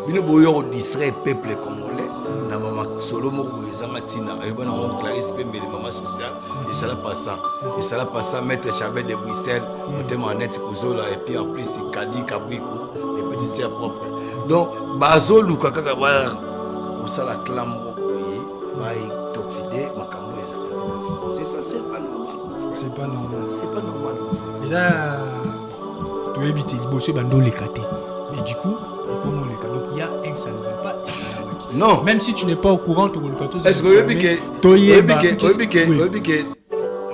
bino boyo distrait peuple congolais na mama solo moko ezanga tina et bon on Clarisse Pembele mama social et ça la passa mettre Chabet de Bruxelles notamment net kuzola et puis en plus Kadi Kabwiku les petits sœurs propres donc bazo luka kaka ba ko sala clam ba toxidé makambo ezanga c'est ça c'est pas normal et là tu éviter le bosser bando les caté mais du coup comment les cas donc il y a un ça ne va pas non même si tu n'es pas au courant tu le est-ce que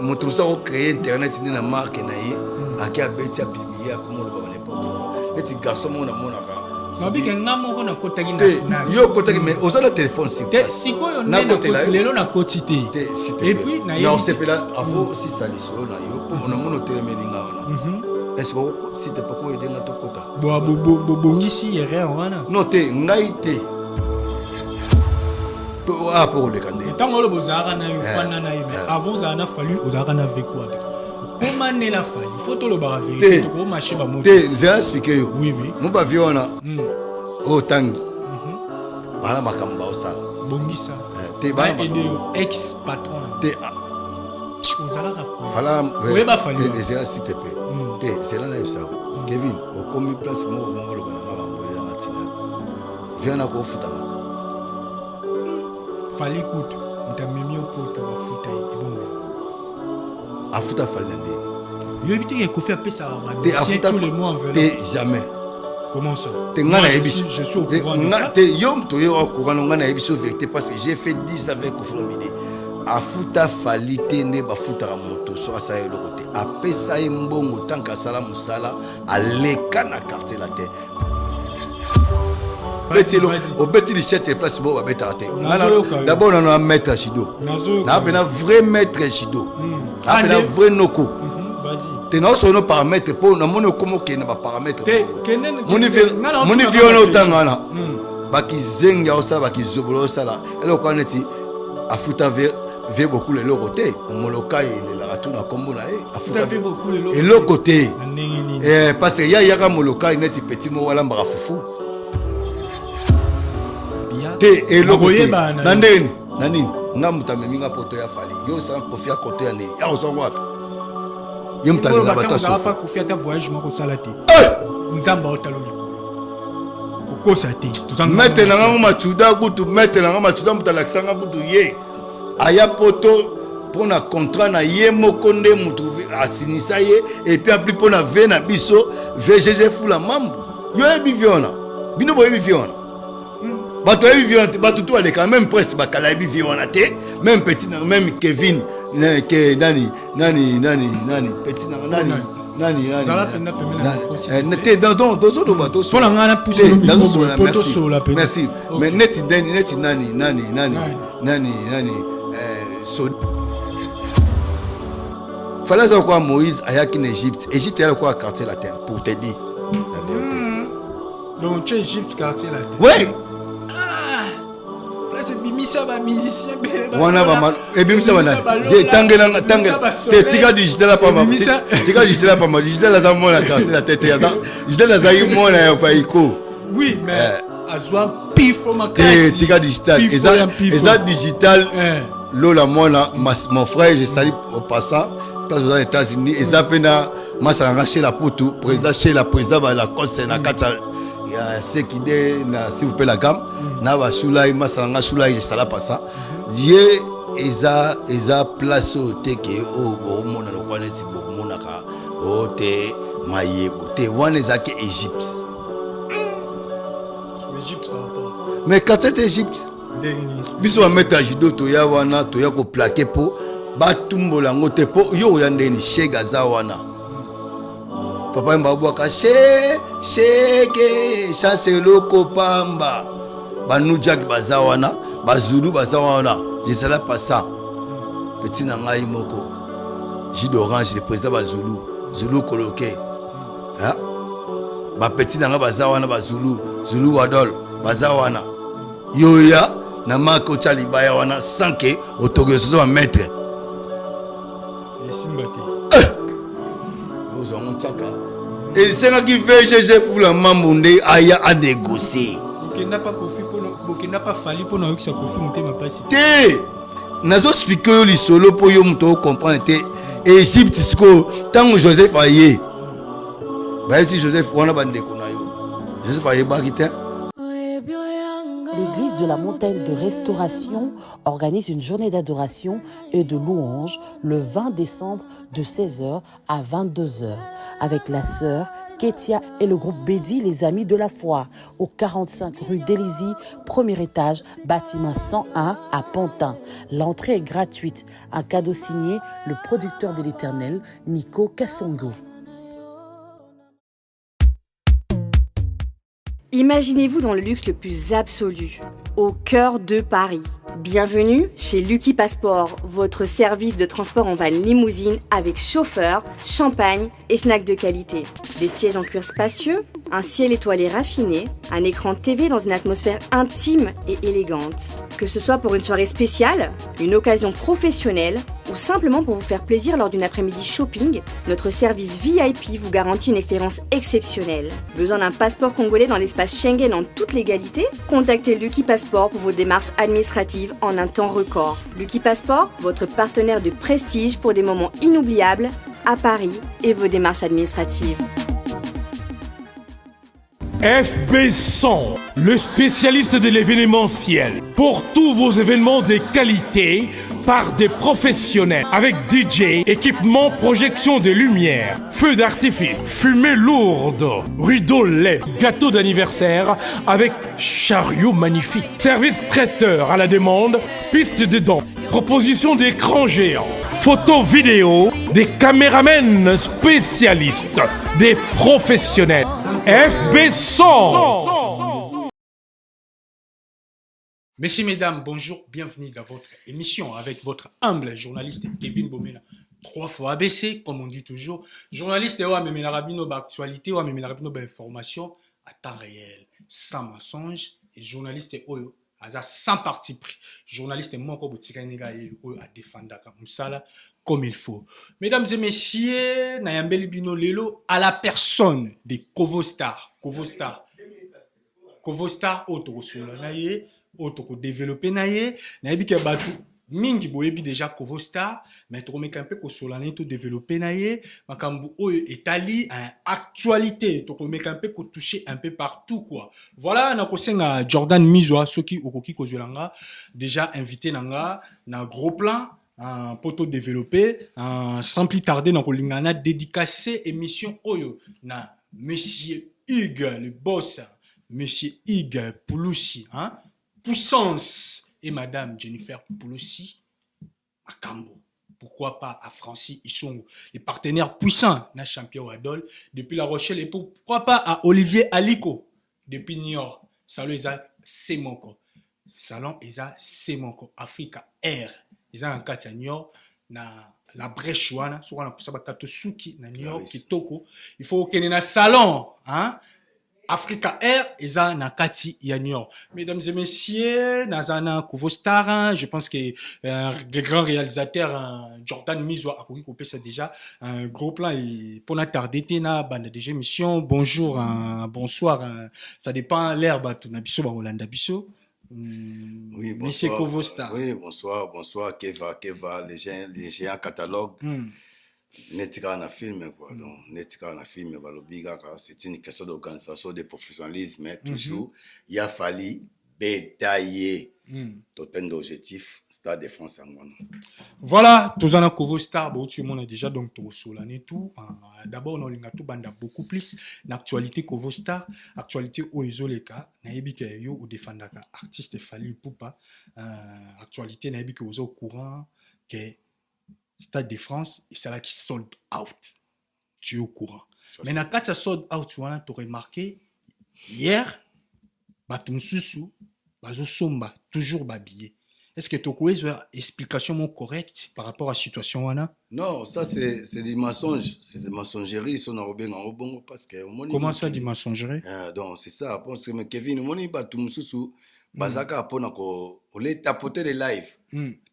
mon tout ça créer internet ni na marque na ye aki abeti a publier comme on va n'importe quoi les petits garçons mon mabi ke ngamo ko na kotaki na yo kotaki mais aux autres téléphone si sikoyo na lelo na quotité et puis na non c'est pas là faut si ça li solo na yo on a mon téléméninga wana est-ce que si tu peux ko aider na to kota bongisi erreur wana non te ngai te pour les candidats tant que le bozara na yo fana na mais avant ça a fallu ozara na avec quoi comment ne la fallu faut to le bara vérité ko marché ba moto te j'ai expliqué yo oui mon ba viona o tangi bala makamba osala bongisa te ba ex patron te ozala ka fala oui ba fallu te c'est là s'il te plaît te c'est là na ça Kevin au commis place mo lo kana ngamba ya matina viona ko futanga fali kutu mtamemi opoto bafuta et bon afuta falende yo éviter que Kofi appelle ça te afuta tous les mois enveloppe te jamais comment ça te ngana ebiso je suis au courant te yom to yo au courant ngana ebiso vérité parce que j'ai fait 10 avec Kofi Olomide afuta fali te ne bafuta la moto so asa yo côté apesa mbongo tant ka sala musala aleka na quartier la terre au petit lichette et place bon beta raté d'abord on a un maître Shido na bena vrai maître Shido na bena vrai noko vas-y te na so no paramètre pour na mono comme que na ba paramètre moni viona otangana baki zenga osa baki zobolo sala elo ko neti afuta ve beaucoup le côté moloka il la ratuna kombo na afuta ve beaucoup le et le côté parce que ya ka moloka neti petit mo wala mbara fufu te eloko te nandeni nanini nga mutamemi nga poto ya fali yo sa Kofi à côté ani ya ozongo wapi yo mutalinga bato sofa Kofi ata voyage moko sala te nzamba otalo likolo kokosa te mette na nga machuda kutu mette na nga machuda mutalakisanga kutu ye aya poto pona contrat na ye moko nde mutu asinisa ye et puis apli pona ve na biso VGG fula mambo yo ebi viona bino boye bi viona bato ebi viona bato to ale quand même presque bakala ebi viona te même petit même Kevin que nani petit nani neti dans autres bateaux sur la ngana pousser merci mais neti nani so fallait ça quoi Moïse ayaki en Égypte y a quoi quartier latin pour te dire la vérité donc tu Égypte quartier latin oui c'est bimisa ba musicien wana ba ebimisa bana tangela te tika digital pa ma tika digital pa ma digital za mona quartier la tête ya digital za mona ya faiko oui mais azwa pif ma classe tika digital eza digital lola mona mon frère je salue au passant place aux États-Unis eza pena masanga chez la Poutou président chez la président ba la conseil na kata ya sekide na s'il vous plaît la gamme na ba sulai masanga sulai sala passa ye eza place au teke o mona lo kwaneti bo mona ka o te mayebo te wana ezaki Égypte mais quand c'est Égypte biso ba mettre judo to ya wana to ya ko plaquer po batumbola ngote po yo ya ndeni shega za wana papa mbabwaka sheke chancelo kopamba banujak bazawana bazulu bazawana jesala passa petit na ngai moko Gilles Orange le président bazulu zulu coloqué hein ba petit na nga bazawana bazulu zulu wadol bazawana yoya na mako chalibaya wana sanke autorisation à mettre et simbati et c'est là qui fait GG fou la mamonde aya à négocier bokenda pas Kofi pour bokenda pas Fali pour na ça Kofi mutema pasi. Te nazo expliquer yo lisolo po yo muto comprendre te Égypte siko tango Joseph aye. Ba si Joseph wana bandeko na yo. Joseph aye ba kite. L'église de la montagne de restauration organise une journée d'adoration et de louange le 20 décembre de 16h à 22h avec la sœur Ketia et le groupe Bédi, les amis de la foi, au 45 rue d'Élisée, premier étage, bâtiment 101 à Pantin. L'entrée est gratuite. Un cadeau signé le producteur de l'Éternel, Nico Kassongo. Imaginez-vous dans le luxe le plus absolu, au cœur de Paris. Bienvenue chez Lucky Passport, votre service de transport en van limousine avec chauffeur, champagne et snacks de qualité. Des sièges en cuir spacieux, un ciel étoilé raffiné, un écran TV dans une atmosphère intime et élégante. Que ce soit pour une soirée spéciale, une occasion professionnelle ou simplement pour vous faire plaisir lors d'une après-midi shopping, notre service VIP vous garantit une expérience exceptionnelle. Besoin d'un passeport congolais dans l'espace Schengen en toute légalité? Contactez Lucky Passport pour vos démarches administratives en un temps record. Lucky Passport, votre partenaire de prestige pour des moments inoubliables à Paris et vos démarches administratives. FB100, le spécialiste de l'événementiel. Pour tous vos événements de qualité, par des professionnels. Avec DJ, équipement, projection de lumière, feux d'artifice, fumée lourde, rideau LED, gâteau d'anniversaire avec chariot magnifique. Service traiteur à la demande, piste de danse, proposition d'écran géant, photo vidéo, des caméramens spécialistes, des professionnels. FB100. Messieurs, mesdames, bonjour, bienvenue dans votre émission avec votre humble journaliste Kevin Bomena. 3 fois ABC, comme on dit toujours. Journaliste, ou même la rabino d'actualité, ou même la rabino d'information à temps réel, sans mensonge. Et journaliste, oyo, sans parti pris. Journaliste, mon robot, à défendre Moussala comme il faut. Mesdames et messieurs, Nayambeli Bino Lelo, à la personne des Kovostar. Kovostar, auto sur la naïe. Auto développer naie na yebi ke batu mingi boyebi déjà Kovostar mais to meka un peu ko solane to développer naie makambu oyo etali actualité to meka un peu ko toucher un peu partout quoi. Voilà na ko senga Jordan Mizwa soki okoki ko zwelanga déjà invité nanga na gros plan un poto développé sans plus tarder na ko lingana dédicacé émission oyo na monsieur Hugues le boss monsieur Hugues Pouloussi hein. Puissance et Madame Jennifer Pouloussi à Cambo. Pourquoi pas à Francis? Ils sont les partenaires puissants na champion Adol depuis La Rochelle et pourquoi pas à Olivier Aliko depuis New York. Salon Eza Semonko. Salon Eza Semonko. Africa Air. Eza en Katia New York na la brèche wana sur na poussa bakato suki na New York kitoko. Il faut qu'il y ait un salon hein. Africa Air, Eza Nakati Yanyor. Mesdames et messieurs, Nazana Kovostar, je pense que le grand réalisateur Jordan Mizwa a coupé ça déjà. Un gros plan et pour la tarder, na bande déjà émission. Bonjour, bonsoir, ça dépend l'herbe tout nabiso ba Hollanda biso. Oui, Monsieur bonsoir. Kovostar. Oui, bonsoir, Keva, les géants catalogues. Netika na film quoi donc netika na film balobiga c'est une question d'organisation de professionnalisme mais toujours il a fallu détailler tout un objectif Stade de France en Ghana. Voilà, tous en Kovostar, tout le monde est déjà donc tout sur l'année tout. D'abord on a tout banda beaucoup plus l'actualité Kovostar, actualité Oezoleka, naebi ke yo ou défendaka artiste Fali Poupa, actualité naebi ke ozo courant que Stade de France, et c'est là qui sold out. Tu es au courant. Mais quand ça sold out, tu as remarqué, hier, Batumsusu, Bazosomba, toujours babillé. Est-ce que tu as une explication correcte par rapport à la situation wana? Non, ça c'est des mensonges. C'est des mensongeries. Ils sont en rebond parce que... Comment ça, des mensongeries? Donc c'est ça. Parce que Kevin, moni Batumsusu, Bazaka apona ko... On les tapoter les lives,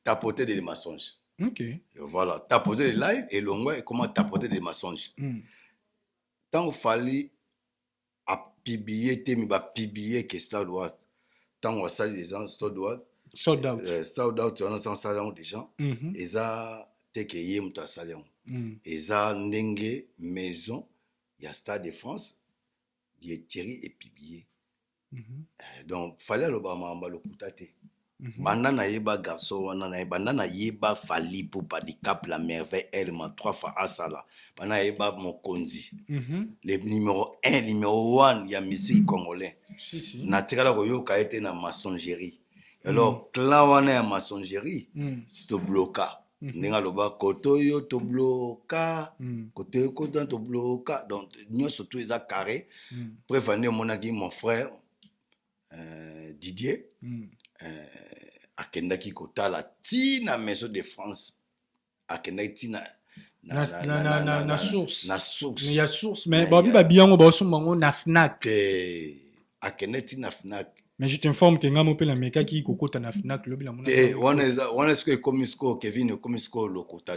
tapoter des mensonges. Ok. Et voilà, tapoter les lives et comment tapoter des mensonges. Tant qu'il fallait publié te mi ba publié que Stade Ouest tant on sali des gens Stade Ouest Sold out. Stade Ouest on a sans salaire des gens et ça te que yé muta salaire et ça ndenge maison il y a Stade de France il est Thierry et publié donc fallait le ba mamba le kutate banda na yeba garçon wana na banda na yeba fali pour pas di cap la merveille élément 3 fois asala banda yeba mokonzi le numéro 1 numéro 1 ya musique congolais na tikala ko yoka ete na maçonnerie alors clan wana ya maçonnerie c'est to bloka ndinga loba koto yo to bloka koto yo koto to bloka donc nous surtout les a carré préféré monaki mon frère Didier akendaki kotala tina maison de France akendaki tina na source mais il y a source mais babi ba biango ba so mango na Fnac akendaki na Fnac mais je t'informe que ngamo pe la meka ki kokota na Fnac lobi la mona wana est-ce que komisko Kevin komisko lokota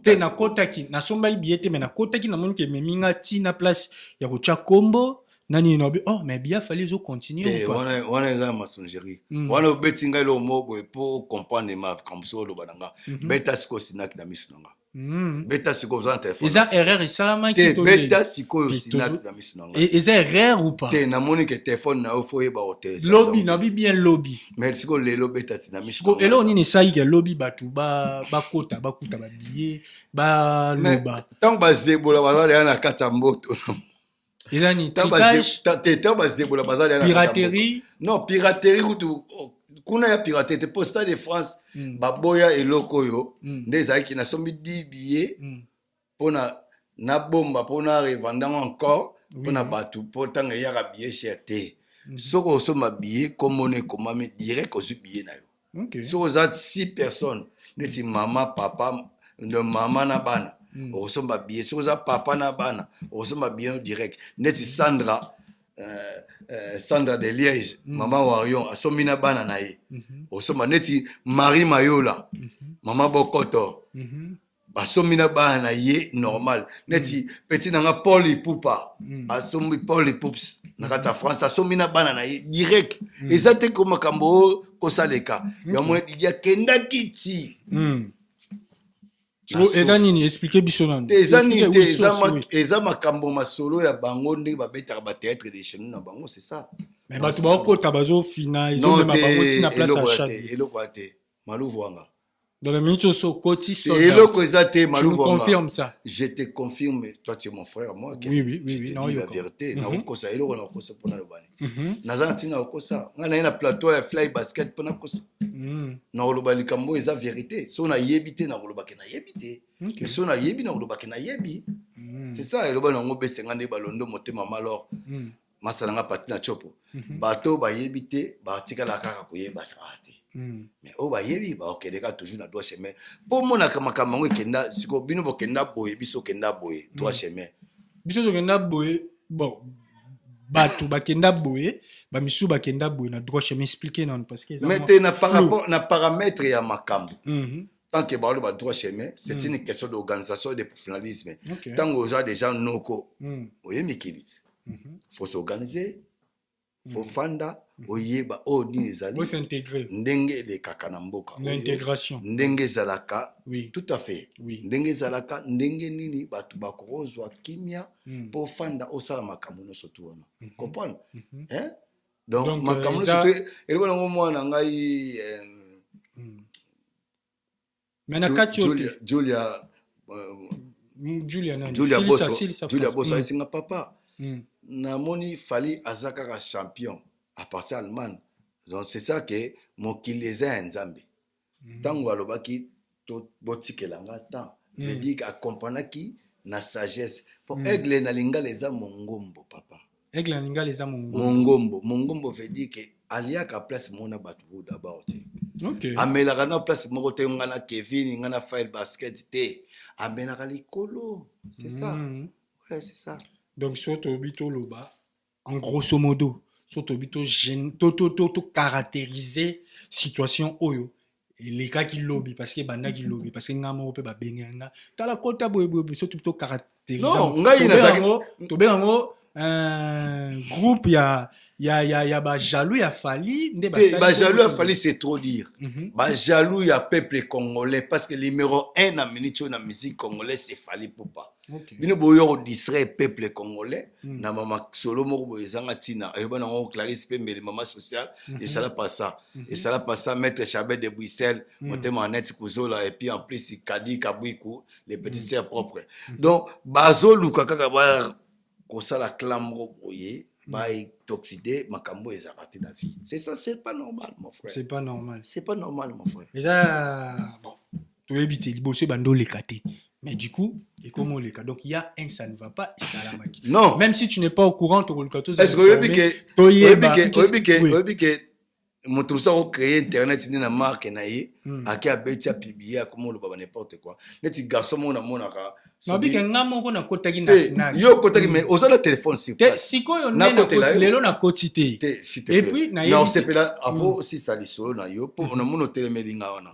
te na kota ki na somba biete mais na kota ki na moni ke meminga tina place ya ko cha kombo nani no oh mais bien fallait zo continuer ou pas wana eza maçonnerie wana betinga lo mobo pour comprendre ma comme ça lo bananga beta siko sinak na misu nanga beta siko za téléphone eza erreur esalama ki to beta siko sinak na misu nanga eza erreur ou pas te na moni que téléphone na ofo yeba hotel lobby na bi bien lobby mais siko lelo beta tina misu ko elo ni ne sai ke lobby batu ba kota ba kuta ba billet ba loba tant ba zebola bazali na kata mboto ezani tricage piraterie non piraterie kutu kuna ya piraterie posta de France baboya eloko yo ndeza ki na sombi 10 billets pona na bomba pona revendant encore pona batu potanga ya ka billet cher te soko soma billet comme on est comme direct au billet na yo soko za 6 personnes neti mama papa de mama na bana osomba billet soza papa na bana osomba billet direct neti Sandra de Liège mama Warion asomi na bana na ye osomba neti Marie Mayola mama Bokoto asomi na bana na ye normal neti petit nanga Paul Ipupa asomi Paul Ipups na kata France asomi na bana na ye direct ezate ko makambo ko saleka ya mo dia kenda kiti eza nini expliquer biso nano eza makambo masolo ya bango ndenge babetaka ba théâtre de chez nous na bango c'est ça mais batu ba okota bazo fina ils ont même bango tina place à chaque eloko ate maluvu wanga dans le minute so koti so eloko eza te maluvu wanga je confirme ça je te confirme toi tu es mon frère moi oui non la vérité na ukosa eloko na ukosa pona lobani naza ntina ukosa ngana na plateau ya fly basket pona ukosa na oloba likambo eza vérité so na yebite na oloba ke na yebite mais so na yebi na oloba ke na yebi c'est ça eloba na ngobe senga nde balondo motema malor masala nga pati na chopo bato ba yebite ba tikala kaka koyeba ate mais o ba yebi ba okedeka toujours na droit chemin pour mona kama kama ngo kenda siko bino bokenda boye biso kenda boye droit chemin biso kenda boye bon batu bakenda boye ba misu bakenda boye na droit chemin expliquer non parce que mais te na par rapport na paramètre ya makambo tant que ba le droit chemin c'est une question d'organisation et de professionnalisme tant que aux des gens noko oye mikilit faut s'organiser faut fanda oyeba ni ezali faut s'intégrer ndenge le kakana mboka l'intégration ndenge zalaka oui tout à fait ndenge zalaka ndenge nini batu bakozwa kimia pour fanda osala makambo no sotu wana comprendre hein donc makambo no sotu eleba ngo mwana ngai mena kati Julia Bossa singa papa na moni fali azaka champion à partir Allemagne donc c'est ça que mokileza nzambe tango alobaki to botikelanga temps veut dire accompagnaki na sagesse pour aigle na lingala eza mongombo papa aigle na lingala eza mongombo veut dire que aliaka place mona batu d'abord OK amelaka na place moko te ngana Kevin ngana file basket te amelaka likolo c'est ça ouais c'est ça donc surtout bito loba en grosso modo surtout bito to caractériser situation oyo les cas qui lobby parce que banda qui lobby parce que ngamo pe ba benga tala kota boye surtout to caractériser non ngai na to bengo groupe il y a ba jaloux ya Fali ba jaloux ya Fali c'est trop dire. Ba jaloux ya peuple congolais parce que numéro 1 na minute na musique congolais c'est Fali Poupa. Bino boyo distrait peuple congolais na mama solo moko boyezanga tina et bana on Clarisse Pembele mama sociale et ça la pas ça et ça la pas ça maître Chabet de Bruxelles motema net kuzola et puis en plus Kadi Kabwiku les petits sœurs propres. Donc bazo luka kaka ba ko sala clamro boye ba toxidé makambo eza raté la vie. C'est ça, c'est pas normal mon frère. C'est pas normal. C'est pas normal mon frère. Et ça bon, tu éviter le bosser bando les caté. Mais du coup, et comment les cas? Donc il y a un ça ne va pas et ça la maquille. Non. Même si tu n'es pas au courant tu le cato. Est-ce que moto au créer internet ni na marque na ye aki abeti a publier comment le baba n'importe quoi. Neti garçon mon monaka. Non bike ngamo ko na kotaki na. Yo kotaki mais aux le téléphone si. Siko yo na lelo na kotité. Et puis na non c'est là avant si ça li solo na yo pour on a mono télémélinga wana.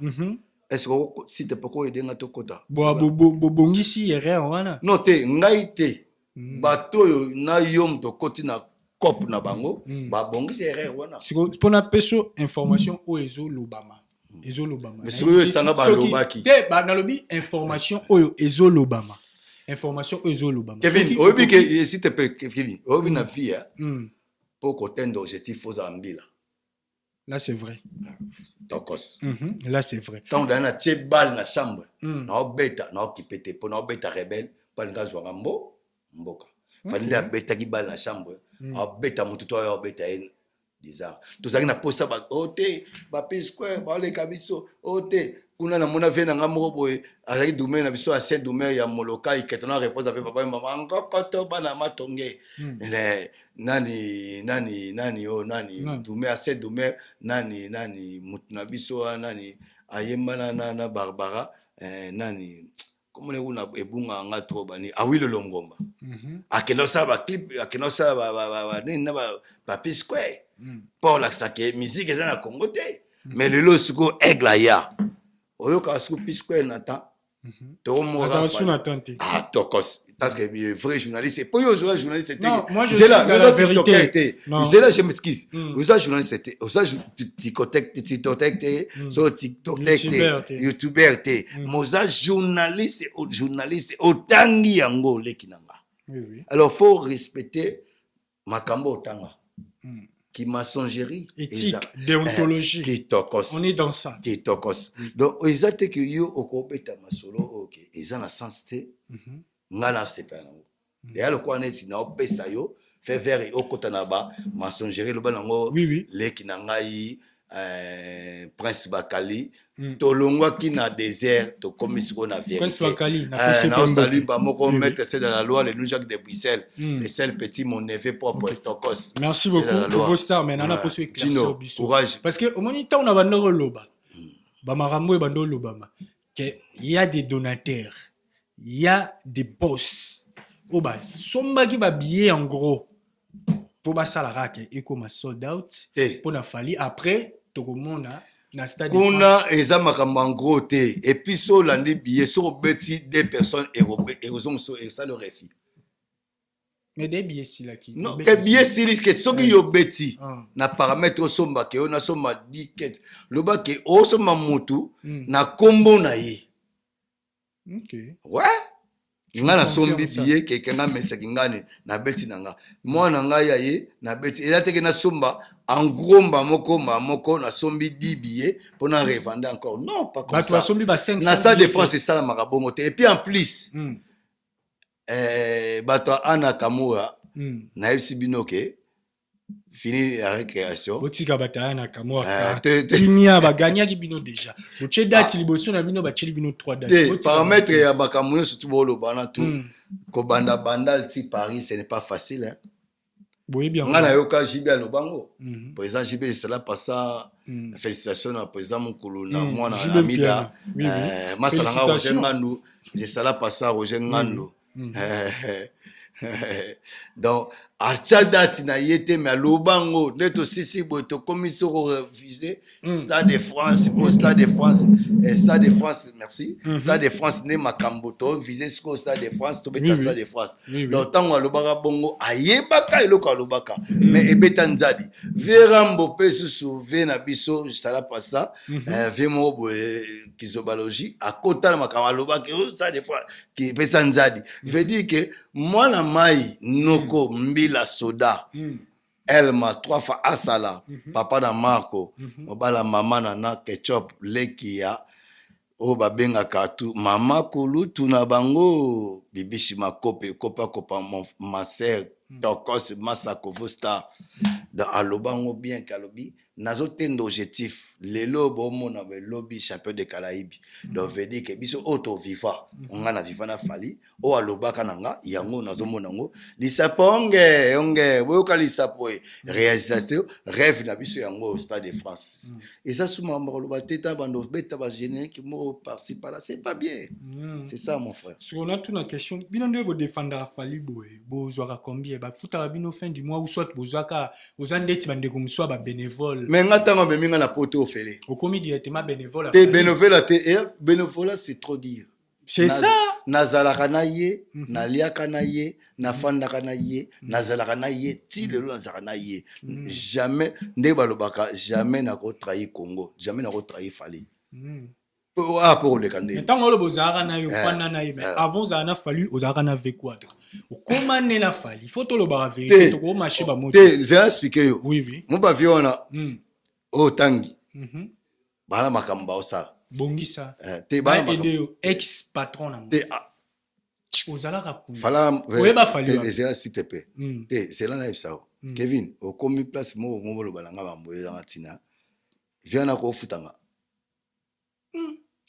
Est-ce que si te poko aider na to kota? Bongisi erreur wana. Non te ngai te. Bato yo na yom to koti na cop na bango ba bongisi erreur wana. Pour na peso information o ezo lobama. Ezo lobama. Mais si yo sanga ba lobaki. Te ba na lobi information o ezo lobama. Information o ezo lobama. Kevin, obi que si te peut Kevin, obi na vie pour qu'on atteindre l'objectif aux ambila. Là c'est vrai. Tokos. Là c'est vrai. Quand on a un tchè balle na chambre, na obeta, na okipete pour na obeta rebelle, pas nga zwa ngambo, mboka. Fali na beta ki balle na chambre, obeta mututo ya obeta en bizarre. Tozaki na posta ba ote, ba P Square, ba le kabiso, ote. Kuna na mona vena ngambo boye, azaki dume na biso a Saint Dumer ya Moloka iketona réponse avec papa et maman ngokoto bana matonge. Nani dume a Saint Dumer nani mutuna biso nani ayemba na Barbara nani comment on ebunga nga trop bani awilo longomba akenosa ba clip akenosa ba nina ba P Square pour la sake musique eza na Congo te mais lelo suko aigle ya oyo ka suko P Square nata to mo ah tokos parce que vrai journaliste pour yo journaliste non moi je suis là la vérité c'est là je m'excuse vous ça journaliste c'était ça TikTok so TikTok YouTuber té moza journaliste otangi yango lekinanga oui alors faut respecter makambo otanga qui maçonnerie éthique déontologie kitokos on est dans ça kitokos donc exacte que yo okobeta masolo OK eza na sens te ngala sepana et alors quoi net na opesa yo fait vers okota na ba maçonnerie lo banango leki na ngai Prince Bakali tolongwa ki na désert to komisiko na vérité Prince Bakali na salut ba moko mettre c'est dans la loi le Jacques de Bruxelles le seul petit mon neveu propre tokos. Merci beaucoup pour vos stars mais nana poso éclaircir courage parce que au moniteur on a bandoro loba ba marambo e bandoro loba que il y a des donateurs il y a des boss oba somba ki ba billet en gros pour ba salara ke ekoma sold out pour na Fali après tokomona na stade kuna eza makambo en gros te et puis so landi billet so beti des personnes européennes et aux so et ça le refi mais des billets si là qui non des billets si que so ki yo beti na paramètre somba ke on a somba 10 quête le ba ke o somba mutu na kombo na ye OK ouais nga na sombi billet ke kenga mesa kingane na beti nanga mwana nga ya ye na beti eza teke na somba en gros moko na sombi 10 billets pour na revendre encore non pas comme ça na stade de France c'est ça la marabongo et puis en plus bato ana kamura na FC Binoke fini la récréation botika bata na kamura kimia ba gagna ki bino déjà boche date liboso na bino ba cheli bino 3 dates paramètre ya bakamuno surtout bolo bana tout ko banda ti Paris ce n'est pas facile hein. Boye bien. On a yoka Jibia Lobango. Président Jibia cela passa félicitations à président Mukulu na moi na Amida. Masalanga Roger Ngandou, je cela passa Roger Ngandou. Donc atia date na yete mais alobango neto sisi boto komiso ko refuser Stade de France pour Stade de France Stade de France merci Stade de France ne makambo to viser ce Stade de France to beta Stade de France donc tango alobaka bongo ayebaka eloko alobaka mais ebeta nzadi verambo pe susu na biso sala pas ça vemo bo kizobalogie akota na makambo alobaka Stade de France qui pesa nzadi veut dire que moi na mai noko mbila soda Elma 3 fois asala papa na Marco obala mama na ketchup lekia o babenga katu mama kulutu na bango bibishi makope kopa ma sœur tokos masako vosta dans alobango bien kalobi nazo tendo objectif lelo bomo na lobby champion de Caraïbes donc veut dire que biso auto viva on na viva na fali o alobaka nanga yango nazo monango lisaponge onge boyoka lisapoe réalisation rêve na biso yango au Stade de France et ça souma mboloba teta bando beta ba générique mo par-ci par là c'est pas bien c'est ça mon frère sur on a toute une question bino nde bo défendre fali boye bozwaka combien ba futa bino fin du mois ou soit bozwaka ozandeti bande comme soit ba bénévole mais ngata me minga na poto ofele au commis directement bénévole te bénévole te bénévole c'est trop dire c'est ça nazalaka na ye naliaka na ye nafandaka na ye nazalaka na ye ti lelo nazalaka na ye jamais nde balobaka jamais na ko trahir Congo jamais na ko trahir Fali pour le candé ntango lo bozaka na yo fanda na ye mais avant ça na fallu ozaka na V4 o komane la Fali faut to lo ba vérité to ko marcher ba moto te j'ai expliqué yo oui mo ba viona o tangi bala makamba osala bongisa te ba aider ex patron na te ozalaka ku fala oyeba Fali te c'est là s'il te plaît te c'est là na ebisa Kevin o komi place mo lo balanga bamboye na tina viana ko futanga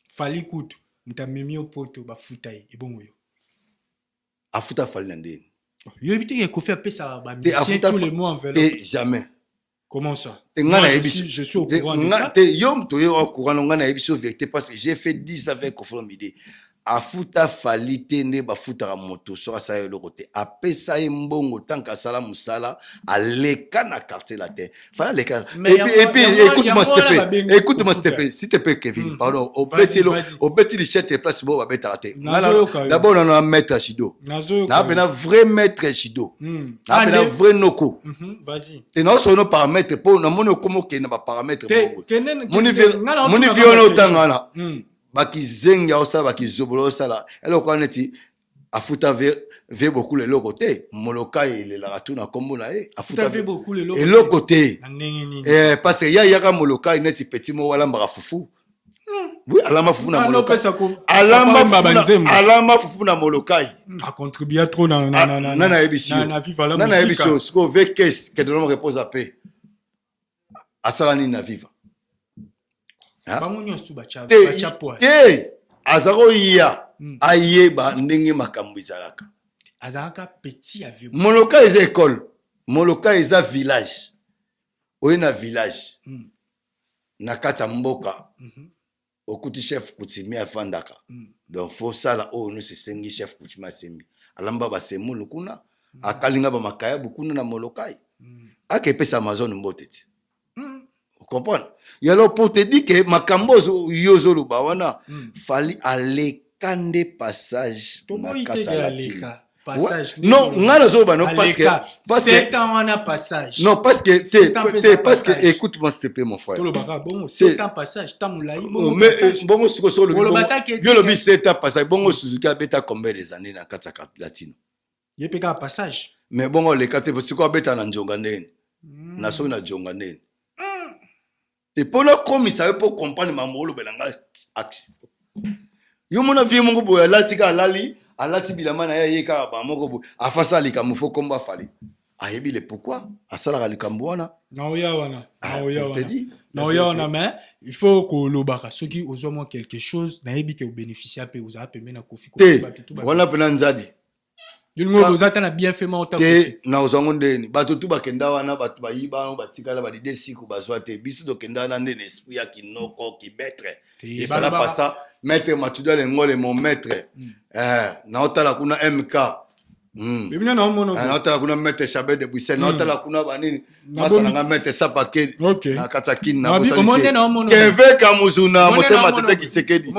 Fali kutu mutamemi opoto ba futai ebongo yo afuta Fali na ndeni yo ebiti ke kofi apesa ba musicien tous les mois enveloppe et jamais comment ça je suis au courant de ça yo to yo au courant ngana ebiso vérité parce que j'ai fait 10 avec Kofromide afuta Fali te ne ba futa moto so asa yo côté apesa mbongo tanka sala musala aleka na quartier la terre fala leka et puis écoute-moi s'il te plaît Kevin pardon au petit le chef de place bo ba beta raté d'abord on a maître Chido na bena vrai maître Chido na bena vrai noko vas-y et non son paramètre pour na mono comme que na ba paramètre moni vieux no tangana baki zenga osala baki zobolo osala eloko aneti afuta ve beaucoup le côté moloka il la ratuna kombo na e afuta ve beaucoup le côté parce que yaka moloka neti petit mo wala mbara fufu oui alama fufu na moloka alama fufu na moloka a contribué trop na ebisio na ebisio sko ve caisse que de l'homme repose à paix asala ni na viva te azako ya ayeba ndenge makambo ezalaka azalaka petit avion moloka eza école moloka eza village oye na village na kati ya mboka okuti chef coutumier afandaka donc faut sala oyo nyonso esengi chef coutumier asembi alamba basemulu kuna akalinga bamakayabu kuna na molokai akepesa amazon mbote ti comprendre yalo pour te dire que makambo yozo luba wana fali alekande passage na katalatina passage non ngala zo ba non parce que c'est un passage non parce que écoute-moi s'il te plaît mon frère to le baka bongo c'est un passage tamulai bongo mais bongo siko so le yo le bi c'est un passage bongo Suzuki abeta combien des années na katalatina yepeka passage mais bongo le kate siko abeta na njonga ndeni na so na njonga ndeni et pour le commissaire pour comprendre mamolo belanga actif yo mona vie mongo boya latika alati bilama na yeka ba moko bo afasa likambo fo komba fali ayebi le pourquoi asala likambo wana na oya wana mais il faut que lobaka soki ozwa moi quelque chose na yebi ke bénéficier pe oza pe mena kofi ko wana pena nzadi Yulmo bozata na bien fait ma te na ozango ndeni bato tu bakenda wana bato bayiba batikala ba de siku bazwa te biso do kenda na ndeni esprit ya kinoko ki maître et ça la pasta maître Matuda le ngole mon maître na otala kuna MK bebina na mono naotala kuna mete Chabet de Bruxelles naotala kuna banini masala nga mete sapake na katakini na bosali keve kamuzuna motema tete Kisekedi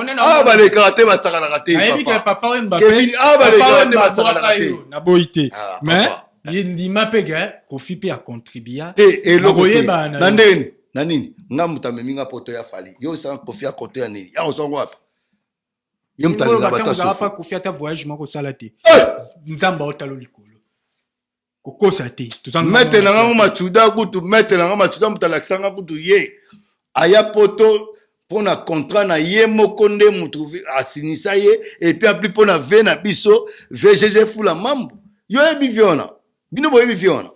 balekaka te basakalaka te Kevin balekaka te basakalaka te na boite mais yendima pega Kofi pe a contribuer eloko te na ndeni na nini nga mutu amemi nga poto ya fali yo osanga Kofi ya koto ya nini ya ozongo wapi ye mutu alinga bato asofa Kofi ata voyage moko osala te nzamba otalo likolo kokosa te mete na nga machuda kutu mete na nga machuda mutu alakisanga kutu ye aya poto pona contrat na ye moko nde mutu asinisa ye epi apli pona ve na biso VGG fula mambo yo yebi viona bino boyebi viona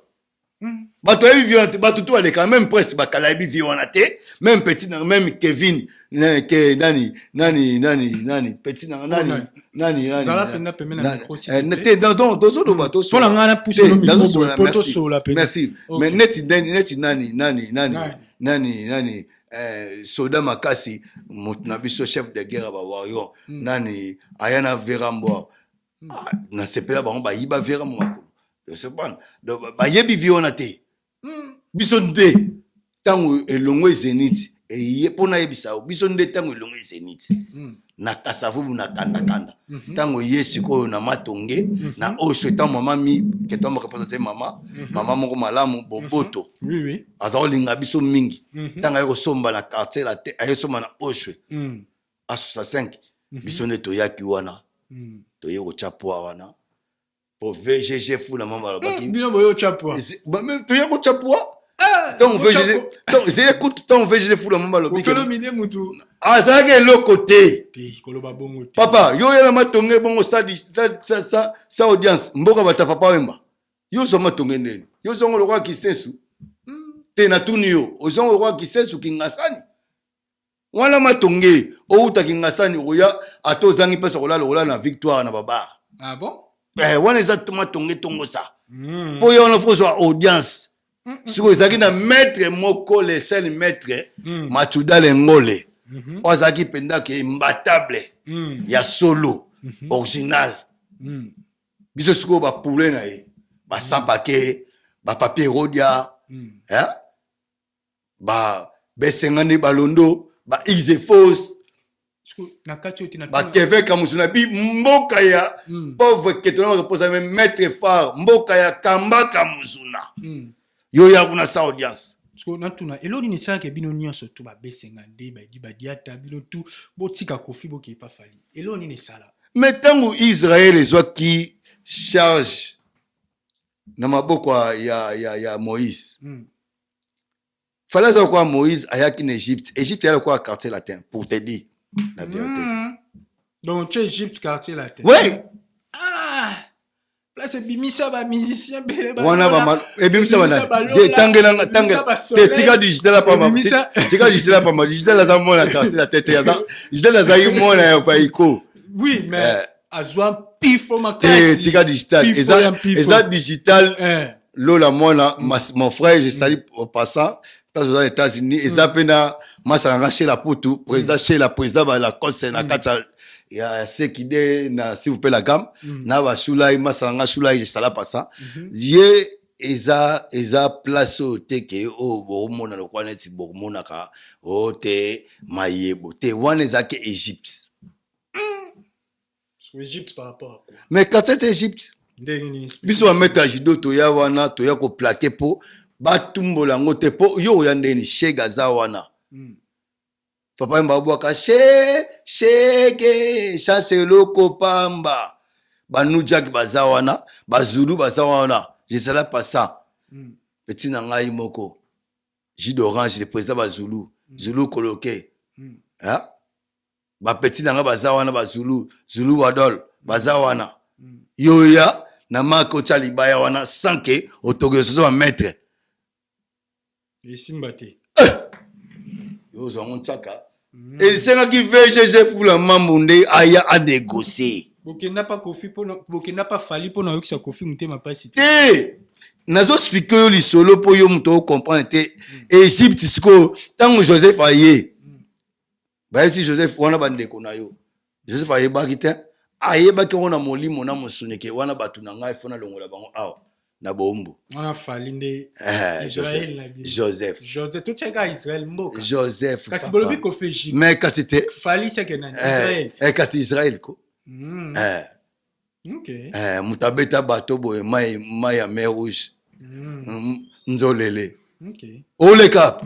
bato yebi viona te bato to baleka même presse bakala yebi viona te même petit na même Kevin ke nani petit na nani zala pena pemena na micro te dans zo do bato so la ngana pousse no micro poto so la pena merci mais neti nani soda makasi motu na biso chef de guerre ba warrior nani ayana verambo na sepela bango ba yiba verambo makolo c'est bon ba yebi viona te biso nde tango elongo Zénith eye pona yebisa biso nde tango elongo Zénith na kasavubu na kanda tango yesu ko na matonge na osho tango mama mi ketomba kapasa mama moko malamu boboto oui azo linga biso mingi tango yeko somba na quartier la te ayo somba na osho a 65 biso nde toyaki wana toyeko chapwa wana pour VGG fula mamba la baki bino boyo chapwa ba même toyeko chapwa donc VGG donc c'est écoute ton VGG fula mamba la baki mine mutu ça que le côté koloba bongo te papa yo yela matonge bongo ça audience mboka bata papa wemba yo so matonge ndeni yo zongo le roi Kisesu te na tunio ozongo le roi Kisesu kingasani wala matonge outa kingasani oya atozangi pesa kolala na victoire na baba ah bon wana exactement tonge tongo ça po yo na foso audience siko ezaki na maître moko le seul maître Machuda Lengole ozaki penda ke imbattable ya solo original biso siko ba poule na ye ba sampake ba papier rodia ba besengani balondo ba Isefos ba Keve Kamusuna bi mboka ya pauvre ketona reposa même maître phare mboka ya Kamba Kamusuna yo ya kuna sa audience parce que natuna eloni ni ça ke bino nyonso to ba besengande ba di ba diata bino tout botika Kofi boke pa fali eloni ni sala mais tango Israël ezwaki charge na maboko ya Moïse fallait quoi Moïse ayaki en Égypte yala quoi quartier latin pour te dire la vérité donc tu Égypte quartier latin oui là c'est bimisa ba musicien bele ba wana ba mal e bimisa bana tangela te tika digital pa ma tika digital pa ma digital za mona quartier la tête ya digital za yi mona ya faiko oui mais azwa pifo makasi tika digital eza digital lola mona mon frère je salue au passant parce aux États-Unis eza pena masanga chez la Poutou président chez la président ba la conseil na kata ya sekide na s'il vous plaît la gamme na ba shulai masanga shulai sala pasa ye eza place au teke o bomona lo kwa neti bomona ka o te mayebo te wana ezake Égypte Égypte par rapport à quoi mais quand c'est Égypte biso va mettre judo to ya wana to ya ko plaquer po batumbola ngote po yo ya ndeni shega za wana papa mbabwaka shege chasse loko pamba banujak bazawana bazulu bazawana je sala pas ça petit na ngai moko jus d'orange le président bazulu zulu coloqué hein ba petit na ngai bazawana bazulu zulu wadol bazawana yoya na mako chalibaya wana sanke otogoso wa maître et simbate yo zongo ntaka et c'est qui VGG fula mamunde aya a négocier bokenda pa Kofi pona bokenda pa fali pona yokisa Kofi mutema pasi te nazo expliquer yo li solo po yo muto comprendre te Égypte siko tango Joseph aye ba si Joseph wana bandeko na yo Joseph aye bakite ayebaki ngo na molimo na mosuneke wana batu na ngai fona longola bango awa na bombo On a fallu nde Israël na bi. Joseph Tu cheka Israël mboka. Joseph Kasi bolobi ko fait J. mais kasi te Fali c'est que na Israël. kasi Israël ko OK. mutabeta bato boye mai ya mer rouge nzolele OK. oleka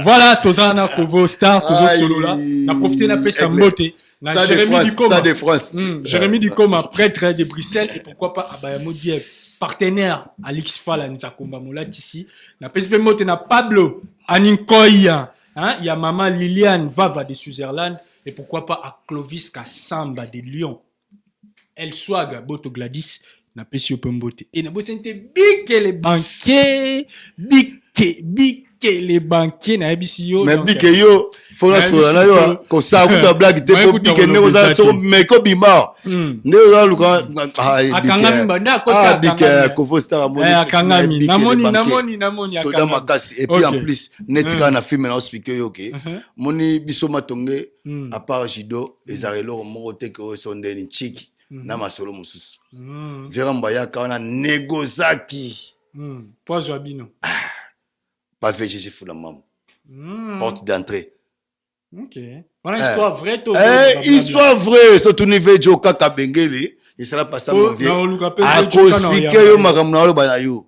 Voilà, Tozana Kovo Star, Tozo Solo là. Na profité na pesa mbote. Na Jérémy Dikoma. de France. Jérémy Dikoma, prêtre de Bruxelles et pourquoi pas Abayamo Diep, partenaire à l'X-Fal à Nzakomba Molat ici. Na pesa mbote na Pablo Aninkoya. Hein, il y a maman Liliane Vava de Switzerland et pourquoi pas à Clovis Kassamba de Lyon. El Swaga Boto Gladys na pesa mbote. Et na bosente big les banquiers, big les banquiers na BCO mais bike yo fona sola na yo ko sa kuta blague te ko bike ne oza so me ko bimba ne oza luka akangami banda ko cha bike ko fo star amoni akangami namoni soda makasi et puis en plus netika na film na expliquer yo ke moni biso matonge à part judo ezarelo moko te ko sondeni chiki na masolo mususu vera mbaya ka na negozaki pozo abino pas fait Jésus fou la maman porte d'entrée. OK. Voilà histoire vraie to. Histoire vraie surtout niveau Joka Kabengele et ça la passe à mon vieux à expliquer yo makambo na loba na yo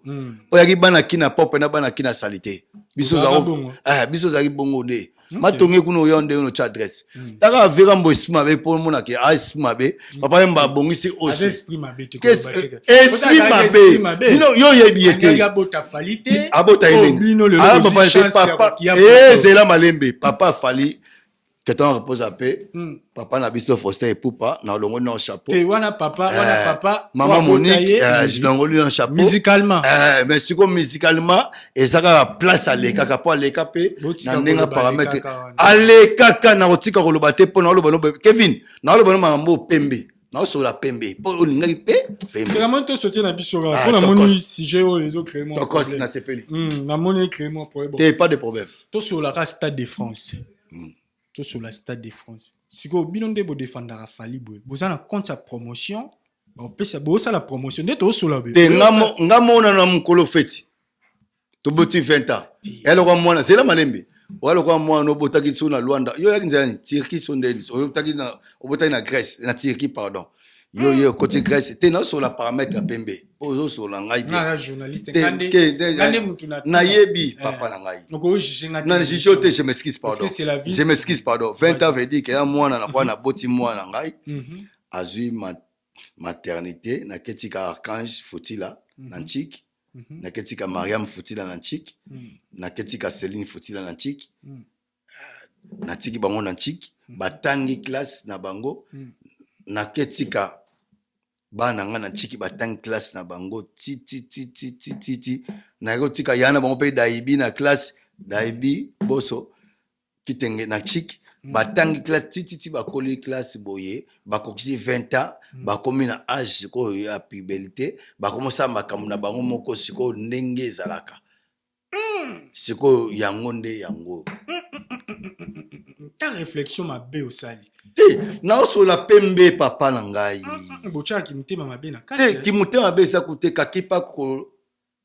oyaki bana kina pop na bana kina salité biso za bongo nde matonge kuno yonde no cha adresse taka vera mbo esprit mabe pour mona ke esprit mabe papa mba bongisi aussi esprit mabe te esprit mabe yo yebi ete abota falite abota bino le papa zela malembe papa fali que ton repose à paix papa na biso Faustin et Poupa na longo na chapeau te wana papa maman Monique je l'engoli un chapeau musicalement mais si comme musicalement et ça a place à l'éka pour l'éka pe na nenga paramètre aleka na otika ko lobate pour na lobo Kevin na lobo mambo pembe na so la pembe pour olinga pe pembe vraiment to sauter na biso pour na moni sujet o les autres créer donc na sepeli na moni créer moi problème t'es pas de problème to sur la stade de France tout sur la stade de France. Si vous avez beau défendre à Fali, vous avez compte sa promotion, vous avez la promotion. Vous avez la promotion. Vous avez la promotion. Vous avez 20 ans. C'est la malembe. Wala kwa mwana obotaki tsu na Luanda. Yo yaki nzani, Turquie sondeli. Obotaki na Grèce, na Turquie pardon. Yo côté Grèce, t'es na sur la paramètre pembe. Ozo sur la ngai. Na journaliste ngande mutu na yebi papa na ngai. Donc o jijinga. Na jijote je m'excuse pardon. Parce que c'est la vie. Je m'excuse pardon. 20 ans veut dire que ya mwana na kwa na boti mwana ngai. Azui maternité na ketika archange Fotila na Nchik. Na ketika Mariam Fotila na Nchik. Na ketika Céline Fotila na Nchik. Na tiki bango na Nchik. Batangi classe na bango. Na ketika bana nga na Nchiki batangi classe na bango ti na go tika yana bango pe daibi na classe daibi boso kitenge na Nchiki batangi classe ti bakoli classe boye bakokisi 20 ans bakomi na âge ko ya puberté bakomosa makambo na bango moko siko ndenge ezalaka siko yango nde yango ta réflexion mabe osali na oso la pembe papa na ngai bocha kimutema mabe na kati kimutema mabe sa kuteka kipa ko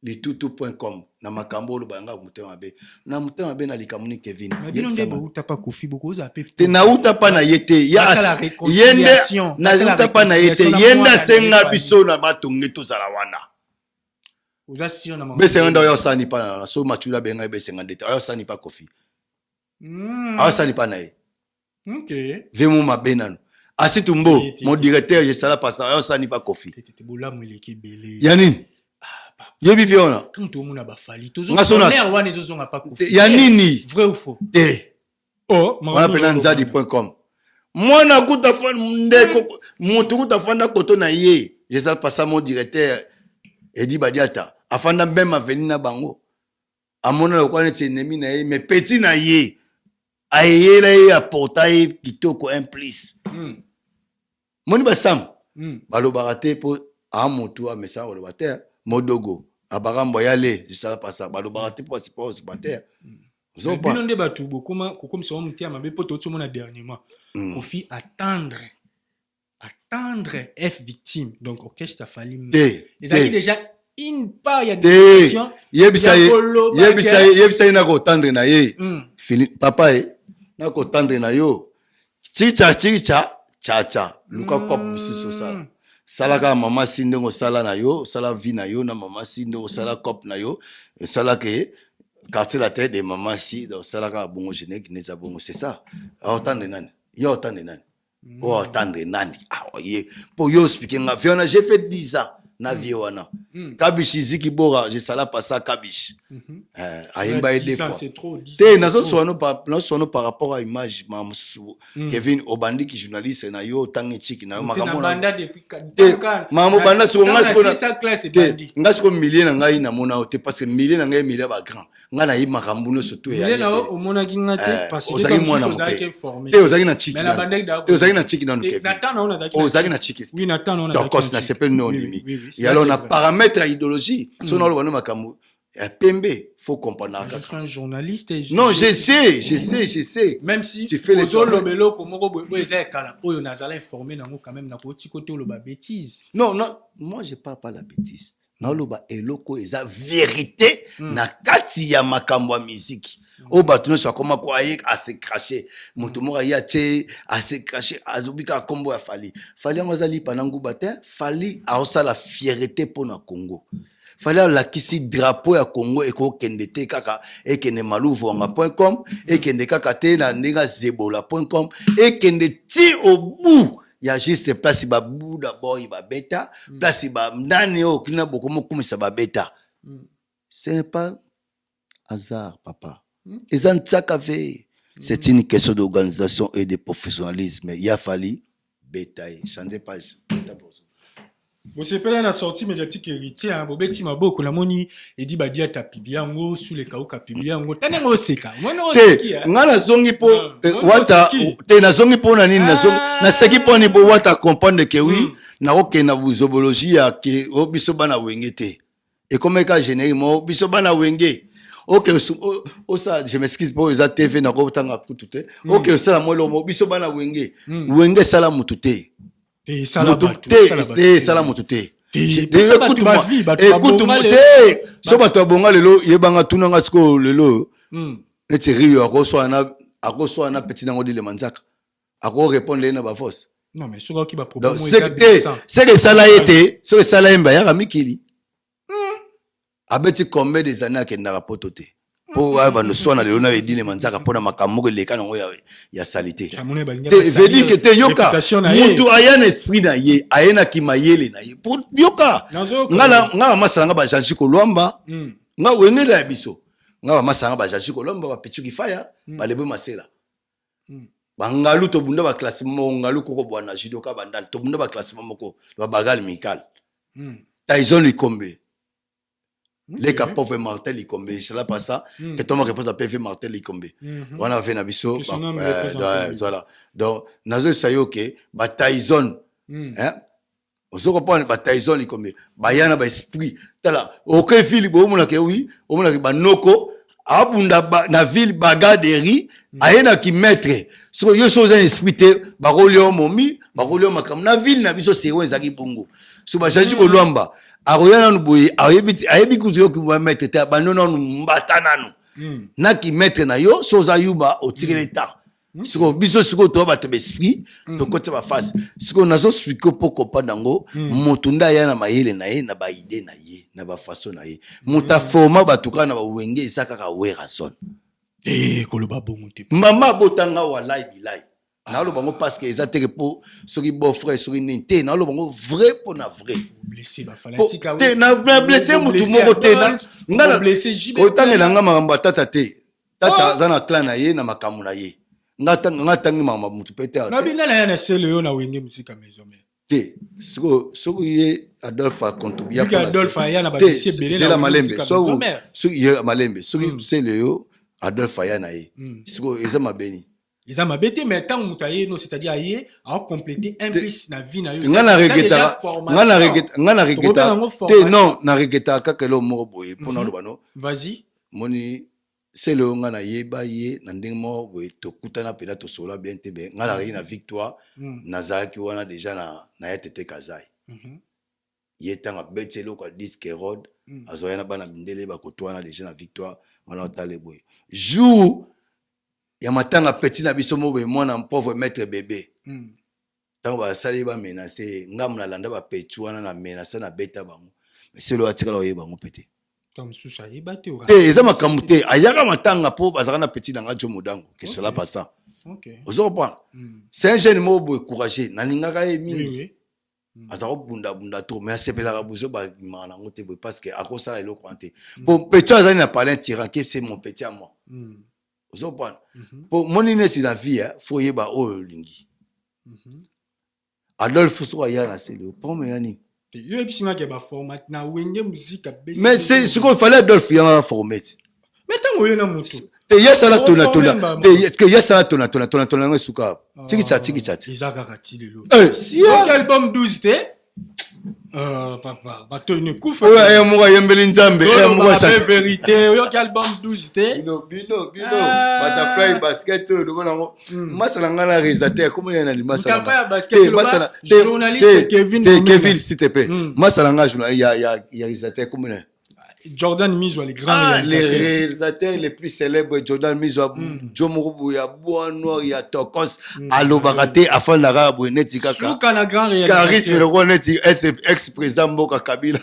litutu.com na makambo lo banga mutema mabe na mutema mabe na likamuni Kevin bino nde bouta pa kofi boko za pe te na uta pa na yete ya yende na uta pa na yete yenda senga biso na batonge to zala wana oza sio na mabe besenga yo sani pa na so machula benga besenga ndete yo sani pa kofi yo sani pa na ye. OK. Vemo mabenano. Asitumbo, mon directeur, je sala pas ça, ça n'est pas kofi. Bola mweleki belé. Yanini? Yebi viona. Quand tout le monde a bafali, tout le monde pas kofi. Yanini? Vrai ou faux? Oh, on appelle nzadi.com. Moi na kuta fanda ndeko, mutu kuta fanda koto na ye. Je sala pas ça mon directeur Edi Badiata. Afanda même avenir na bango. Amona lo kwa neti ennemi na ye, mais petit na ye. Ayela ya portail kitoko un plus moni basam balobaka po amotu a message balobaka modogo abakambo yale jisala pasa balobaka po suppose bater Zoba. Bino nde batu bokoma kokom so mutia mabe poto to mona dernièrement. Kofi attendre F victime. Donc orchestre fali. Ils avaient déjà une part il y a des questions. Yebisa ina ko tendre na ye. Papa na ko tendre na yo. Chicha cha luka kop musiso sala. Sala ka mama sindongo sala na yo, sala vi na yo na mama sindongo sala kop na yo, sala ke quartier la tête de maman si donc sala ka bongo générique neza bongo c'est ça. Autant de nani. Yo autant de nani. Autant de nani. Ah oui, pour yo expliquer nga viona j'ai fait 10 ans na vie wana. Kabishi ziki bora, je sala pas ça kabishi. Ayimba et des fois. C'est trop. Té nazo sono par rapport à image mamusu. Kevin Obandi qui journaliste na yo tangi chiki na yo makamona. Banda depuis mamu banda so ça classe et bandi. Ngasko ko millier na ngai na mona te parce que millier na ngai millier ba grand. Nga na yi makambu no surtout ya. Millier na o mona kinga te parce que ozaki mwana moke. Té ozaki na chiki. Té ozaki na chiki na Kevin. Ozaki na chiki. Oui, Nathan on a. Donc ça s'appelle non limite. Et alors on a paramètre à idéologie. Son on le makambu. Pembe, faut comprendre. Je suis un journaliste. Non, je sais. Même si tu fais les lobelo comme on a informé quand même na petit côté le bêtise. Non, moi je parle pas la bêtise. Na loba eloko eza vérité na kati ya makambo ya musique. O batuno so koma ko aye a se cracher. Mutu moko ya che a se cracher azobika kombo ya Fali. Fali ngozali panangu batin, Fali a osa la fierté pour na Congo. Fallait la kisi drapeau ya Congo et ko kende te kaka et kende malouvo.com et kende kaka te na ndega zebola.com et kende ti au bout. Il y a juste place ba bout d'abord il va bêta, place ba ndani o kina bokomo kumisa ba bêta. Ce n'est pas hasard papa. C'est une question d'organisation et de professionnalisme. Il a fallu bétail. Changez page. Bon, c'est pas la sortie médiatique héritier, hein. Bobeti maboko la moni et dit badia tapibiango sous les kauka pibiango. Tane ngo seka. Mwana oseki. Ngala zongi po wata te na zongi po na nini na zongi na seki po ni bo wata comprendre que oui na oke na buzobologie ya ke obiso bana wengete. Et comme ka générer mo biso bana wenge. Ok, ça, je m'excuse pour les TV na ko tanga putute. Ok, ça la mo lo mo biso bana wenge. Wenge sala mutute. Écoute-moi. So bato bonga lelo yebanga tunanga siko lelo. Neti rio akoswa na petit nango dile manzaka. Ako répondre na ba force. Non mais soka ki ba problème c'est que ça l'a été, c'est que ça l'a emba ya mikili. Abeti combien des années que na rapotote. Pour avoir no sona lelo na dile manzaka pona makamoko leka nango ya salité. Veut dire que te yoka mutu aya na esprit na ye ayena ki mayele na ye pour yoka ngala masala ba janji ko lwamba nga wengela biso nga masala ba janji ko lwamba ba pichuki fire ba lebo masela bangalu to bunda ba classement ngalu ko bwana jidoka bandal to bunda ba classement moko ba bagal mikal Tyson Likombe les pauvres Martel Likombe c'est là pas ça que toi me réponse à PV Martel Likombe on a fait na biso voilà donc nazo sayoke ba Tyson hein on se comprend ba Tyson Likombe ba yana ba esprit tala aucun fili bo mona ke oui o mona ke ba noko abunda na ville bagaderi ayena ki maître so yo so un esprit te ba rolio momi ba rolio makam na ville na biso sewe ezaki bongo so ba changi ko lwamba aroyana nuboye ayebi kutu yo ki wa maître te ba nono mbatana no na ki maître na yo so za yuba o tire l'état siko biso siko to ba te esprit to côté ba face siko nazo swiko poko pa dango motunda ya na mayele na ye na ba idée na ye na ba façon na ye muta forma ba tukana ba wenge isaka ka wera son koloba bongo te mama botanga walai bilai na lo bango parce que ezate po soki beau frère soki ninte na lo bango vrai pour na vrai blessé ba fanatique te na blessé mutu moko te na ngala blessé jibe otangela nga makambo tata te tata zana clan na ye na makamu na ye ngatangi mama mutu pete na bina na yana sele yo na wenge musika maison mais te soko ye Adolphe a contribué à Adolphe ya na ba dossier belé la malembe soko ye malembe soko sele yo Adolphe ya na ye soko eza mabeni ils ont mabete mais tant mutaye no c'est-à-dire aye a compléter un plus na vie na yo ngana regeta te non na regeta ka kelo moko boye pona lo bano vas-y moni c'est le nga na yeba ye na ndenge mo boye tokutana pena tosola bien te be nga na na victoire nazalaki wana déjà na ya tete kazai ye tanga betelo kwa disque road azoya na bana mindele bakotwana déjà na victoire wana otale boye jour ya matanga petit na biso mo boye mwana pauvre maître bébé tango basali ba menacer ngamu na landa ba petu wana na menacer na beta bango mais c'est le atikala oyeba bango pété comme sous ça yebate ora eza makambo te ayaka matanga po bazaka na petit nanga jo modango que cela passe ça OK ozo comprendre c'est un jeune mo boye courageux na lingaka ye mingi azako bunda bunda to mais asepelaka buzo ba mana ngote boye parce que akosala eloko ante pour petit azali na parler tyran que c'est mon petit à moi ozo comprendre pour mon inesi la vie faut yeba o lingi Adolphe Soua yana c'est le premier yani yo ebisinga ke ba format na wenge musique besi mais c'est ce qu'il fallait Adolphe yana format mais tango yo na moto te yesala tona te est-ce que yesala tona ngesuka tiki chat izaka kati lelo si album 12 te papa bato ne kufa oya muka yembeli nzambe muka sa vérité yo album 12 te bino butterfly basket le bona masala ngana réalisateur comment yana ni masala butterfly basket masala journaliste Kevin s'il te plaît masala ngana journaliste il y a réalisateur comment Jordan Mizo les grands réalisateurs les plus célèbres Jordan Mizo Jomorubu ya Bois Noir ya Tokos Alobakate afin la rabu neti kaka Souka na grand réalisateur charisme le roi neti ex-président Mboka Kabila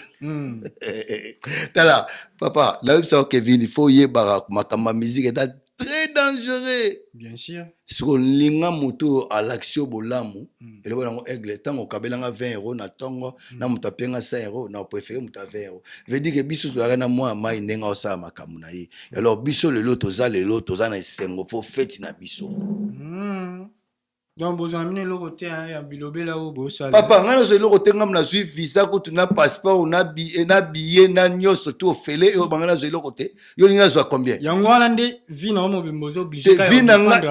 tala papa là ça Kevin il faut yebara makamba musique est très dangereux bien sûr sur linga moto à l'action bolamu et le bon aigle tango kabelanga 20 € na tongo na mutapenga 5 € na préféré muta 20 € veut dire que biso to na moi mai ndenga osa makamu na ye alors biso le loto za na esengo pour fête na biso donc vous amenez le côté ya bilobe là au bossa papa ngana zo le côté ngam na suivre visa ko na passeport na billet na nyoso to fele e bangana zo le côté yo linga zo combien yango wana nde vie na mo bemozo obligé ka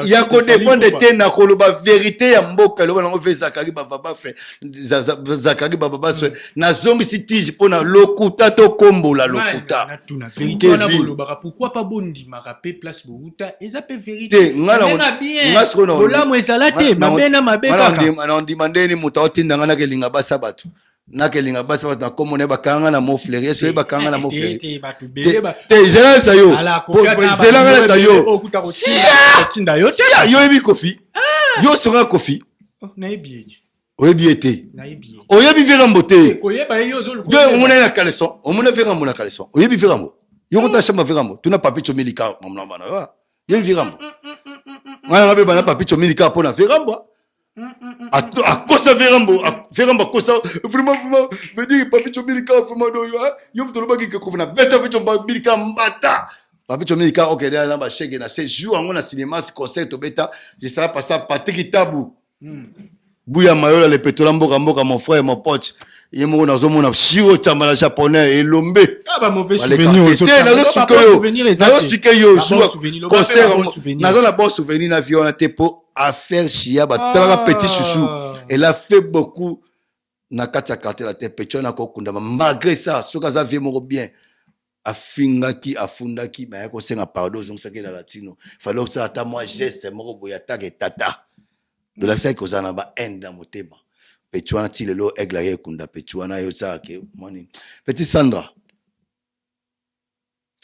ya ko défendre te na ko ba vérité ya mboka lo bango fe Zakari baba fe Zakari baba so na zongi sitiji pona lokuta to kombo la lokuta na tuna vérité na bolo baka pourquoi pas bondi marape place boruta eza pe vérité ngana bien bola mo ezalate mabena mabeka na ndimande ni muta otinda ngana kelinga basa batu na kelinga basa batu na komone bakanga na mo fleury eso bakanga na mo fleury te zela sa yo zela sa yo tinda yo yo ebi kofi yo songa kofi na ebi oyebi ete na ebi oyebi virambo te oyeba yo zo de omona na caleçon omona virambo na caleçon oyebi virambo yo kota chamba virambo tuna papicho milika mamna bana yo virambo ngana ngabe bana papicho milika pona virambo akosa virambo akosa vraiment veut dire papicho milika vraiment do yo mtolo baki ke kofuna beta papicho milika mbata papicho milika OK là ba cheke na ce jour ngona cinéma ce concert beta je ça passer Patrick Tabu Bouya Mayola le pétola mboka mon frère mon pote yemo na zomo na shiro chambala japonais et lombe ba mauvais souvenir aux souvenir yo concert na zona bon souvenir na vie on a po affaire chia ba tala petit chouchou elle a fait beaucoup na kata quartier la tête petit na ko kunda malgré ça soka za vie moko bien afingaki afundaki ba ko senga pardon donc ça que la latino fallait que ça ata moi geste moko boya take tata de la sai kozana ba enda motema petuana ti lelo egla ye kunda petuana yo sa ke moni petit Sandra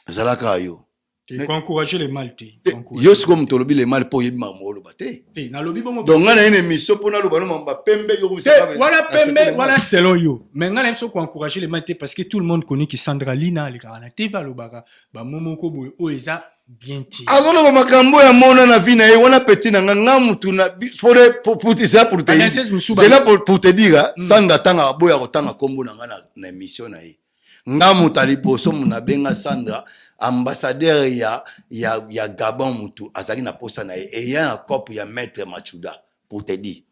zalaka yo te encourager les mal te yo siko mtolobi les mal po yebi mamolo bate te na lobi bongo donc ngana ene miso pona lo bano mamba pembe yo voilà pembe voilà selon yo mais ngana mso ko encourager les mal te parce que tout le monde connaît que Sandra Lina le kana te va lo baka ba momoko boy o eza bien ti azolo ba makambo ya mona na vie na ye wana petit na nga mutu na pour te ça pour te c'est là pour te dire Sandra tanga boya ko tanga kombo na ngana na émission na ye nga mutu ali boso muna benga Sandra ambassadeur ya Gabon mutu azaki na posa na ye et ya cop ya maître Machuda pour te dire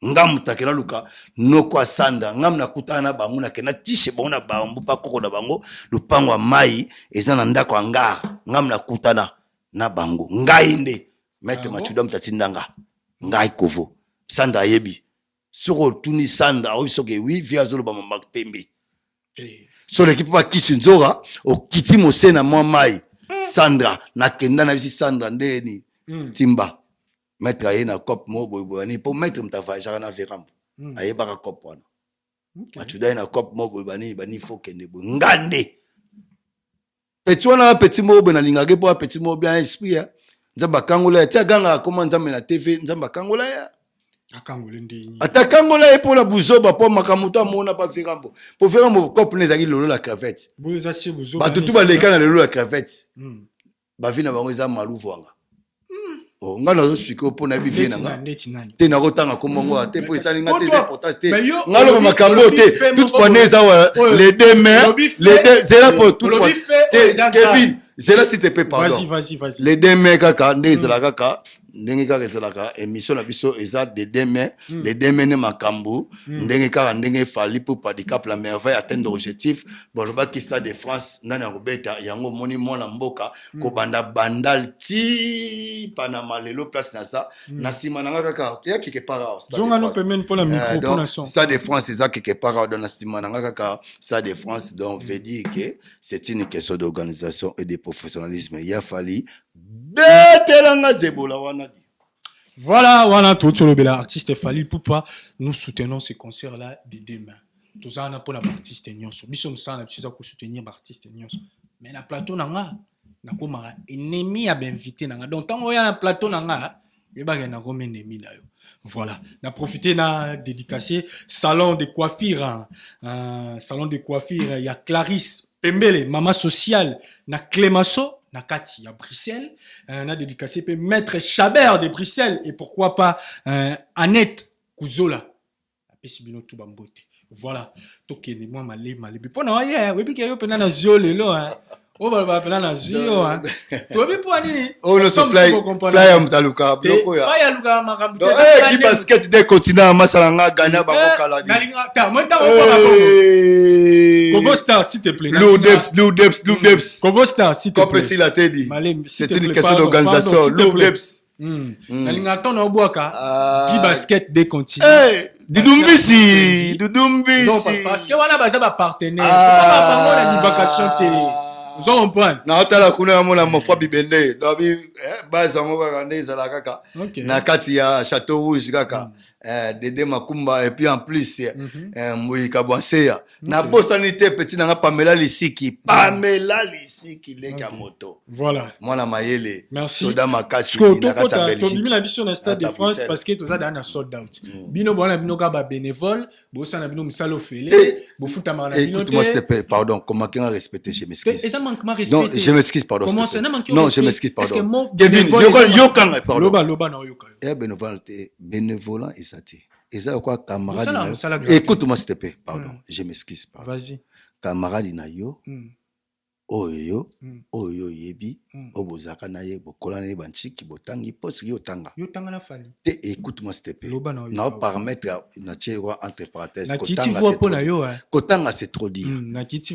ngam takela luka noko Sandra ngam na kutana bango na kena tishe bango na bambu pa koko na bango lupango wa mai eza na ndako anga ngam na kutana na bango ngai nde maître Machuda mtatindanga ngai kovo Sandra yebi soko tuni Sandra o soke oui via zolo ba mama pembe so l'équipe pas kisinzora o kiti mosena moi mai Sandra nakenda na bisi Sandra ndeni timba mettre aye na cop mo boyani pour mettre mtavaja na verambo aye baka cop wana machuda na cop mo boyani bani faut kende bo ngande petit wana petit mo bo na lingage po petit mo bien esprit nzamba kangola tia ganga comment nzamba na TV nzamba kangola ya akangole ndini atakangola e pour la buzoba po makamuto amona pa verambo po verambo cop nezaki lolo la cravette boza si buzoba ba tutu ba leka na lolo la cravette ba vina bango eza maluvu anga oh nga na expliquer po na bivie na nga te na kotanga ko mongo te po etali nga te reportage te ngalo ba makambo te toute fois neza les deux mains les deux c'est là pour toute fois Kevin c'est là si te peux pardon vas-y les deux mains kaka ndeza la kaka ndenge kaka ezalaka émission na biso eza de demain les demain ne makambo ndenge kaka ndenge fali pour handicap la merveille atteindre objectif bon ba ki stade de France nana robeta yango moni mona mboka ko banda bandal ti panama lelo place na ça na sima na kaka ya quelque part zonga no pemen pour la micro pour la son stade de France eza quelque part dans na sima na kaka stade de France donc veut dire que c'est une question d'organisation et de professionnalisme il a fallu betelanga zebola wana. Voilà, tout sur le bel artiste Fally Poupa. Nous soutenons ce concert-là de demain. Tout ça, on a pour l'artiste Nyonso. Nous sommes pour soutenir l'artiste Nyonso. Mais na plateau, nanga, na komara ennemi a bien invité nanga. Donc, tant qu'on y a na plateau, nanga, il y a na komé ennemi na yo. Voilà, on a profité na dédicacé salon de coiffure. Salon de coiffure, il y a Clarisse Pembele, maman sociale, na Clémasso. Nakati à Bruxelles, on a dédicacé peut Maître Chabert de Bruxelles et pourquoi pas Annette Kouzola. Voilà. Tokene moi malé. Pona hier, oui bi ke yo pena na zio lelo hein. O ba pena na zio hein. Tu veux pas ni? Oh no so fly am taluka bloko ya. Fly aluka makambu. Qui basket des continents masalanga Ghana bango kala di. Ta moi ta ko Kovo Star s'il te plaît. Lou Deps. Kovo Star s'il te plaît. Comme si la tête dit. C'est une question d'organisation. Lou Deps. Nalinga tona obuaka Guy basket des continents. Dudumbisi. Non parce que voilà baza ba partenaire. Pas bango na vacation te. Vous en comprenez? Na otala kuna mona mofwa bibende. Dobi baza ngo kaka ndeza kaka. Na kati ya Château Rouge kaka. Dédé Makumba et puis en plus Moïka Boisseya. Na bostanité petit na Pamela Lisiki. Pamela Lisiki leka moto. Voilà. Moi mayele. Merci. Soda makasi na kata Belgique. Tu la mission na Stade de France parce que tout ça dans sold out. Bino bona bino ka ba bénévole, bo sana bino msalo fele, bo futa mara bino. Écoute-moi s'il te plaît, pardon, comment qu'on a respecté, je m'excuse. Et ça manquement respecté. Non, je m'excuse pardon. Comment ça manque non, je m'excuse pardon. Kevin, yo kanga pardon. Loba na yoka. Bénévolat et ça quoi camarade. Écoute-moi s'il te plaît, pardon, je m'excuse pardon. Vas-y. Camarade na yo. Oyo yebi obozaka na ye bokola na banchiki botangi posi yo tanga na Fally te écoute-moi s'il te plaît na paramètre na tchekwa entre parenthèses kotanga c'est trop dire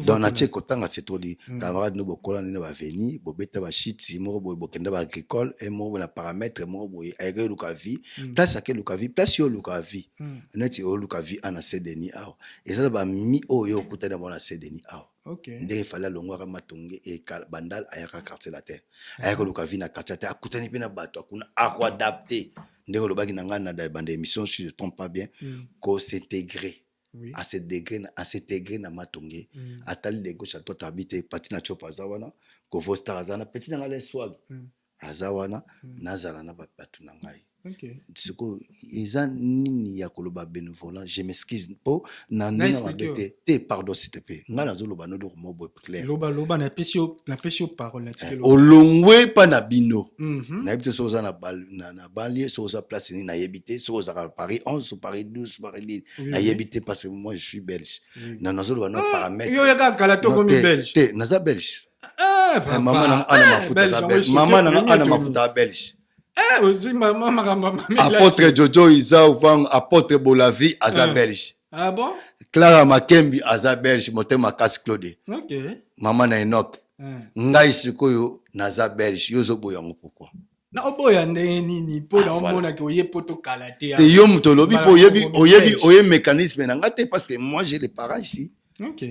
donc na tchek kotanga c'est trop dire camarade no bokola na ba veni bobeta ba shit mo bokenda ba agricole et mo na paramètre mo boy ayre luka vie place à quel luka vie place yo luka vie neti o luka vie ana cedeni aw et ça ba mi oyo kutana bona cedeni aw. Okay. Ndenge fala longwa matonge et bandal ayaka quartier la terre ayaka lokavi na quartier terre akutani pena bato akuna ako adapter ndenge lobaki na ngana na bande émission si je ne trompe pas bien ko s'intégrer à s'intégrer na matonge atali de gauche à droite habiter parti na chopa zawana ko Vostar azana petit na ngale swag azawana nazala na bato na ngai. Okay. Siko iza nini ya koloba bénévolat je m'excuse po na ndina mabete te pardon s'il te plaît ngala zo loba no do mo bo clair loba na pesio parole na tikelo olongwe pa na bino na ebite so za na banlieue so za place ni na yebite so za Paris 11 Paris 12 Paris 10 na yebite parce que moi je suis belge na nazo loba no paramètre yo ya kala to comme belge te naza belge maman na ana mafuta maman na ana mafuta belge. Apôtre Jojo Isa Ouvang, apôtre Bolavi, Aza Belge. Ah bon? Clara Makembi, Aza Belge, Motema Kas Claude. Ok. Maman na Enoch. Ngai Sikoyo, Naza Belge. Yozo Boyango, pourquoi? Na oboya ni po na omona ke oye poto kalate. Te yo mutolobi po oyebi mécanisme na ngate parce que moi j'ai des parents ici. Ok.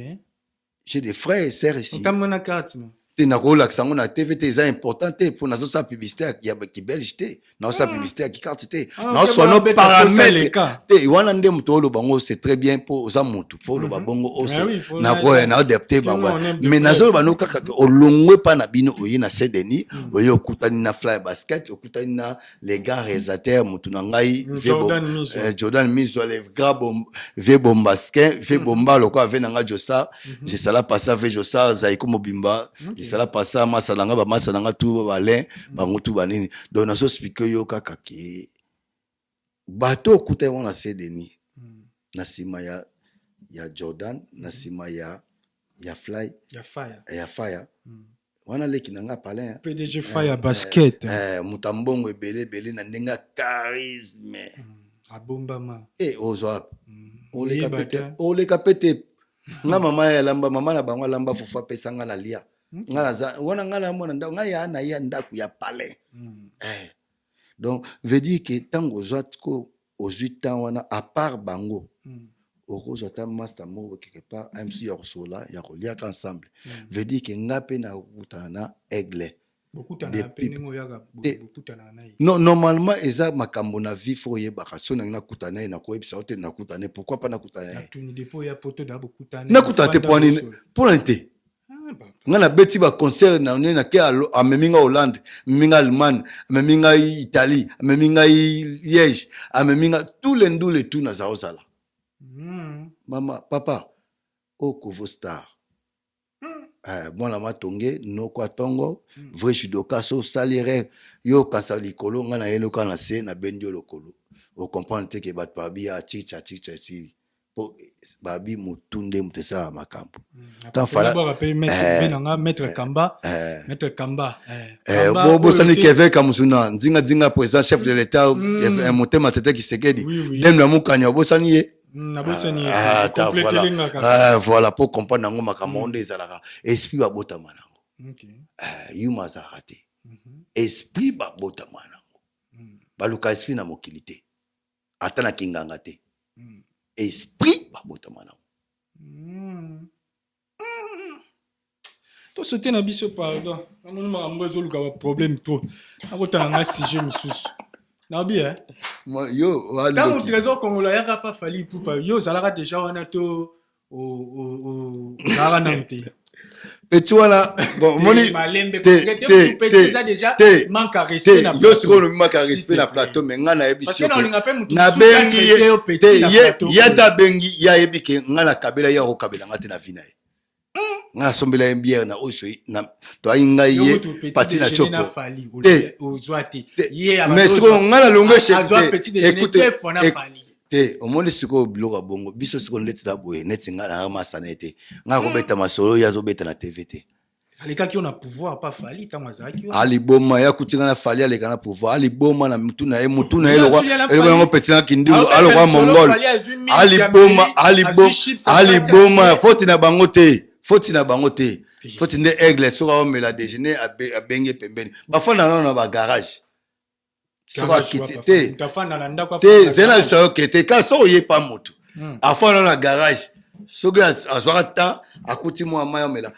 J'ai des frères et sœurs ici. Otamona carte non. te na ko la sango na TV te za important te pour nazo sa publicité ya ki belge te na sa publicité ki carte te na so no paramètre te wana nde muto lo bango c'est très bien pour za mutu faut lo bango aussi na ko na adapter bango mais nazo bano kaka olongwe pa na bino oyi na Sedeni oyi okutani na Fly Basket okutani na les gars réalisateurs mutu na ngai Jordan Mizo les gars ve bombasquin ve bomba loko ave na nga Josa je sala passer avec Josa zaiko mobimba je sala passer masalanga ba masalanga tout balin bango tout banini donc na so speaker yo kaka ki bato okuta wana Sedeni na sima ya Jordan na sima ya Fly ya Fire wana leki nanga palin PDG Fire Basket mutambongo ebele na ndenga charisme abombama ozwa ole kapete nga mama ya lamba mama na bango lamba fufa pesa nga na lia nga na wana nga na mona nga ya na ya ndaku ya palin donc veut dire que tango zot ko aux 8 ans wana à part bango okozwa ta master mo quelque part MC ya sola ya kolia ensemble veut dire que ngape na kutana aigle non normalement eza makambo na vie fo yebaka so na kutana na ko ebisa ote na kutana pourquoi pas na kutana na kutana te pour l'inté ngana beti ba concert na ke ameminga Hollande meminga Allemagne meminga Italie meminga Liège ameminga tous les ndule tout na zaozala mama papa Kovo Star bon la matonge no kwa tongo vrai judoka so salire yo kansa likolo ngana yelo kana se na bendio lokolo o comprendre que bat babi a chicha si po babi mutunde mutesa makambo ta fala maître Kamba bo sani keve kamusuna nzinga président chef de l'état motema tete Kisekedi dem la mukanya bo sani ye voilà pour comprendre nango makambo onde ezalaka esprit babota manango yuma za raté esprit babota manango baluka esprit na mokilité atana kinganga te esprit babota manango to sauter na biso pardon namoni makambo ezoluka ba problème to akotana nga sujet misusu Nabi yo dans le trésor congolais yaka pas fali poupa yo zalaka déjà wana to o zara namte petit wana bon moni te déjà manque à respect na yo siko no manque à respect na plateau mais ngana ebisi na bengi te yata bengi ya ebike ngana kabela ya ko kabela ngate na vina nga sombela mbière na oso na to ainga ye patina chopo mais siko ngana longo écoutez au monde siko bloga bongo biso siko ndetita boye neti ngana masa nete nga ko beta masolo ya zo beta na TVT aleka ki on a pouvoir pas fali tamaza ki ali boma ya kutinga na fali aleka na pouvoir ali boma na mutuna e lo kwa ele bongo petina kindilu alo kwa mongol ali boma foti na bango te foti na bango te foti nde aigle soka omela déjeuner a benge pembeni bafana na ba garage soka kiti te zena so kete ka so ye pa moto afana na garage soka azwaka temps akuti mo amaya omela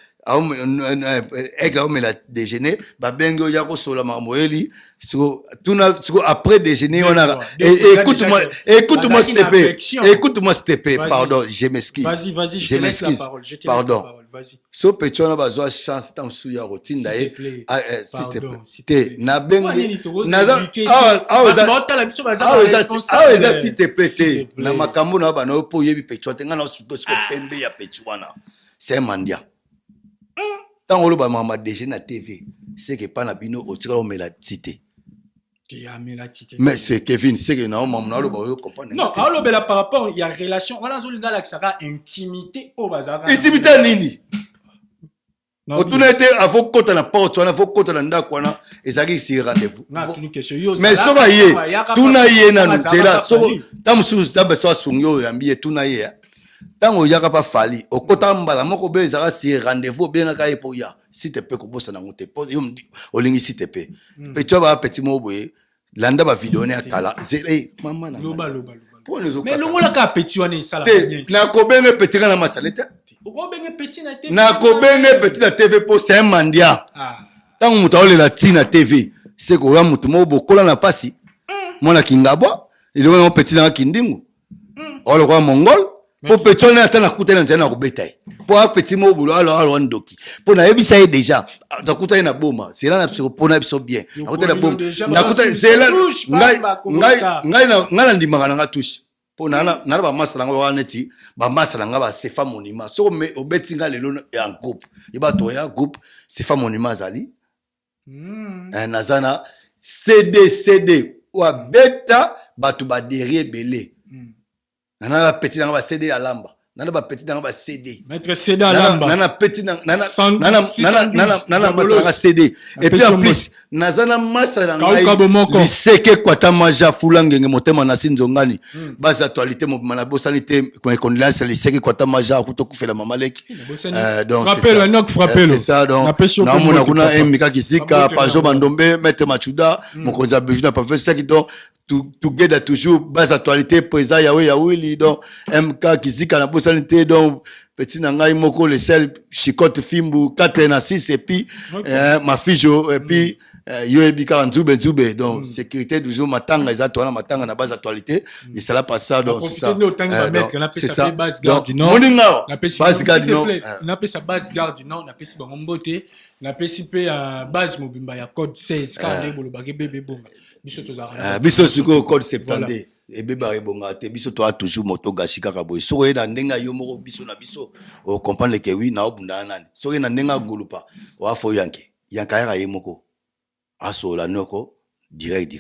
aigle omela déjeuner ba benge ya ko sola mamoeli siko après déjeuner on a écoute-moi s'il te plaît pardon je m'excuse vas-y je m'excuse pardon so petona bazwa chance tam suya rotinda e s'il te plaît na bengi naza s'il te plaît na makambo na bana opo yebi petona tenga na siko pembe ya petona c'est mandia tant oloba mama déjà na TV c'est que pas na bino otira o mela cité mais c'est Kevin c'est que na maman na loba comprendre non alors bela par rapport il y a relation on a zo linga la sera intimité au bazar intimité nini otuna été avant kota na porte on a faut kota na ndako na ezaki si rendez-vous mais soba ye tuna ye na nzela so tamsu tambe so sungyo yambiye tuna ye tango yaka pa fali okota mbala moko be ezaka si rendez-vous bien ka epo ya si te pe ko bossa na ngote po yo mdi olingi si te pe pe choba petit mo boye landa ba vidéo ne atala zele mama na loba mais longola ka petit wana isala na ko benga petit na masaleta okobenge petit na TV na kobenge petit na TV po c'est un mendiant tant muta ole la tina TV c'est ko ya mutu mo bokola na pasi mona kingabwa il est un petit na kindingu ole kwa mongol po petit na tana kutana nzana ko betaye po a petit mo bulo alors ndoki po na yebisa ye déjà takuta na boma c'est là na pona biso bien takuta na boma nakuta c'est là ngai na ndimanga na touche po na ba masala nga wa neti ba masala nga ba sefa monument so me obeti nga lelo en groupe yeba to ya groupe sefa monument zali nazana CD wa beta batu ba derrière belé nana petit nga ba CD ya lamba nana ba petit nga ba CD mettre CD à lamba nana petit nana masala CD et puis en plus nazana masala nga liseke kwata maja fulangenge motema na sinzongani base actualité mobima na bosanité kwa condolence liseke kwata maja kutokufela mamaleki donc c'est ça donc na mona kuna emika kisika pajo bandombe mettre machuda mokonza beju na professeur qui donc together toujours base actualité présent yawe donc MK kisika na bosanité donc petit nangai moko le sel chicote fimbu 4 na 6 et puis ma fijo et puis yoebika nzube donc sécurité toujours matanga za toana matanga na base actualité et ça là pas ça donc c'est ça c'est ça base garde du nord base garde du nord na pesa base garde du nord na pesi bango mbote na pesi pe base mobimba ya code 16 ka ndebolo bake bébé bonga biso tozara biso siko code 70 et bébé bonga te biso to a toujours moto gashika ka boy so na ndenga yo moko biso na biso o comprendre que oui na obunda nani so na ndenga gulupa wa fo yanke yankaya ye moko aso la noko direct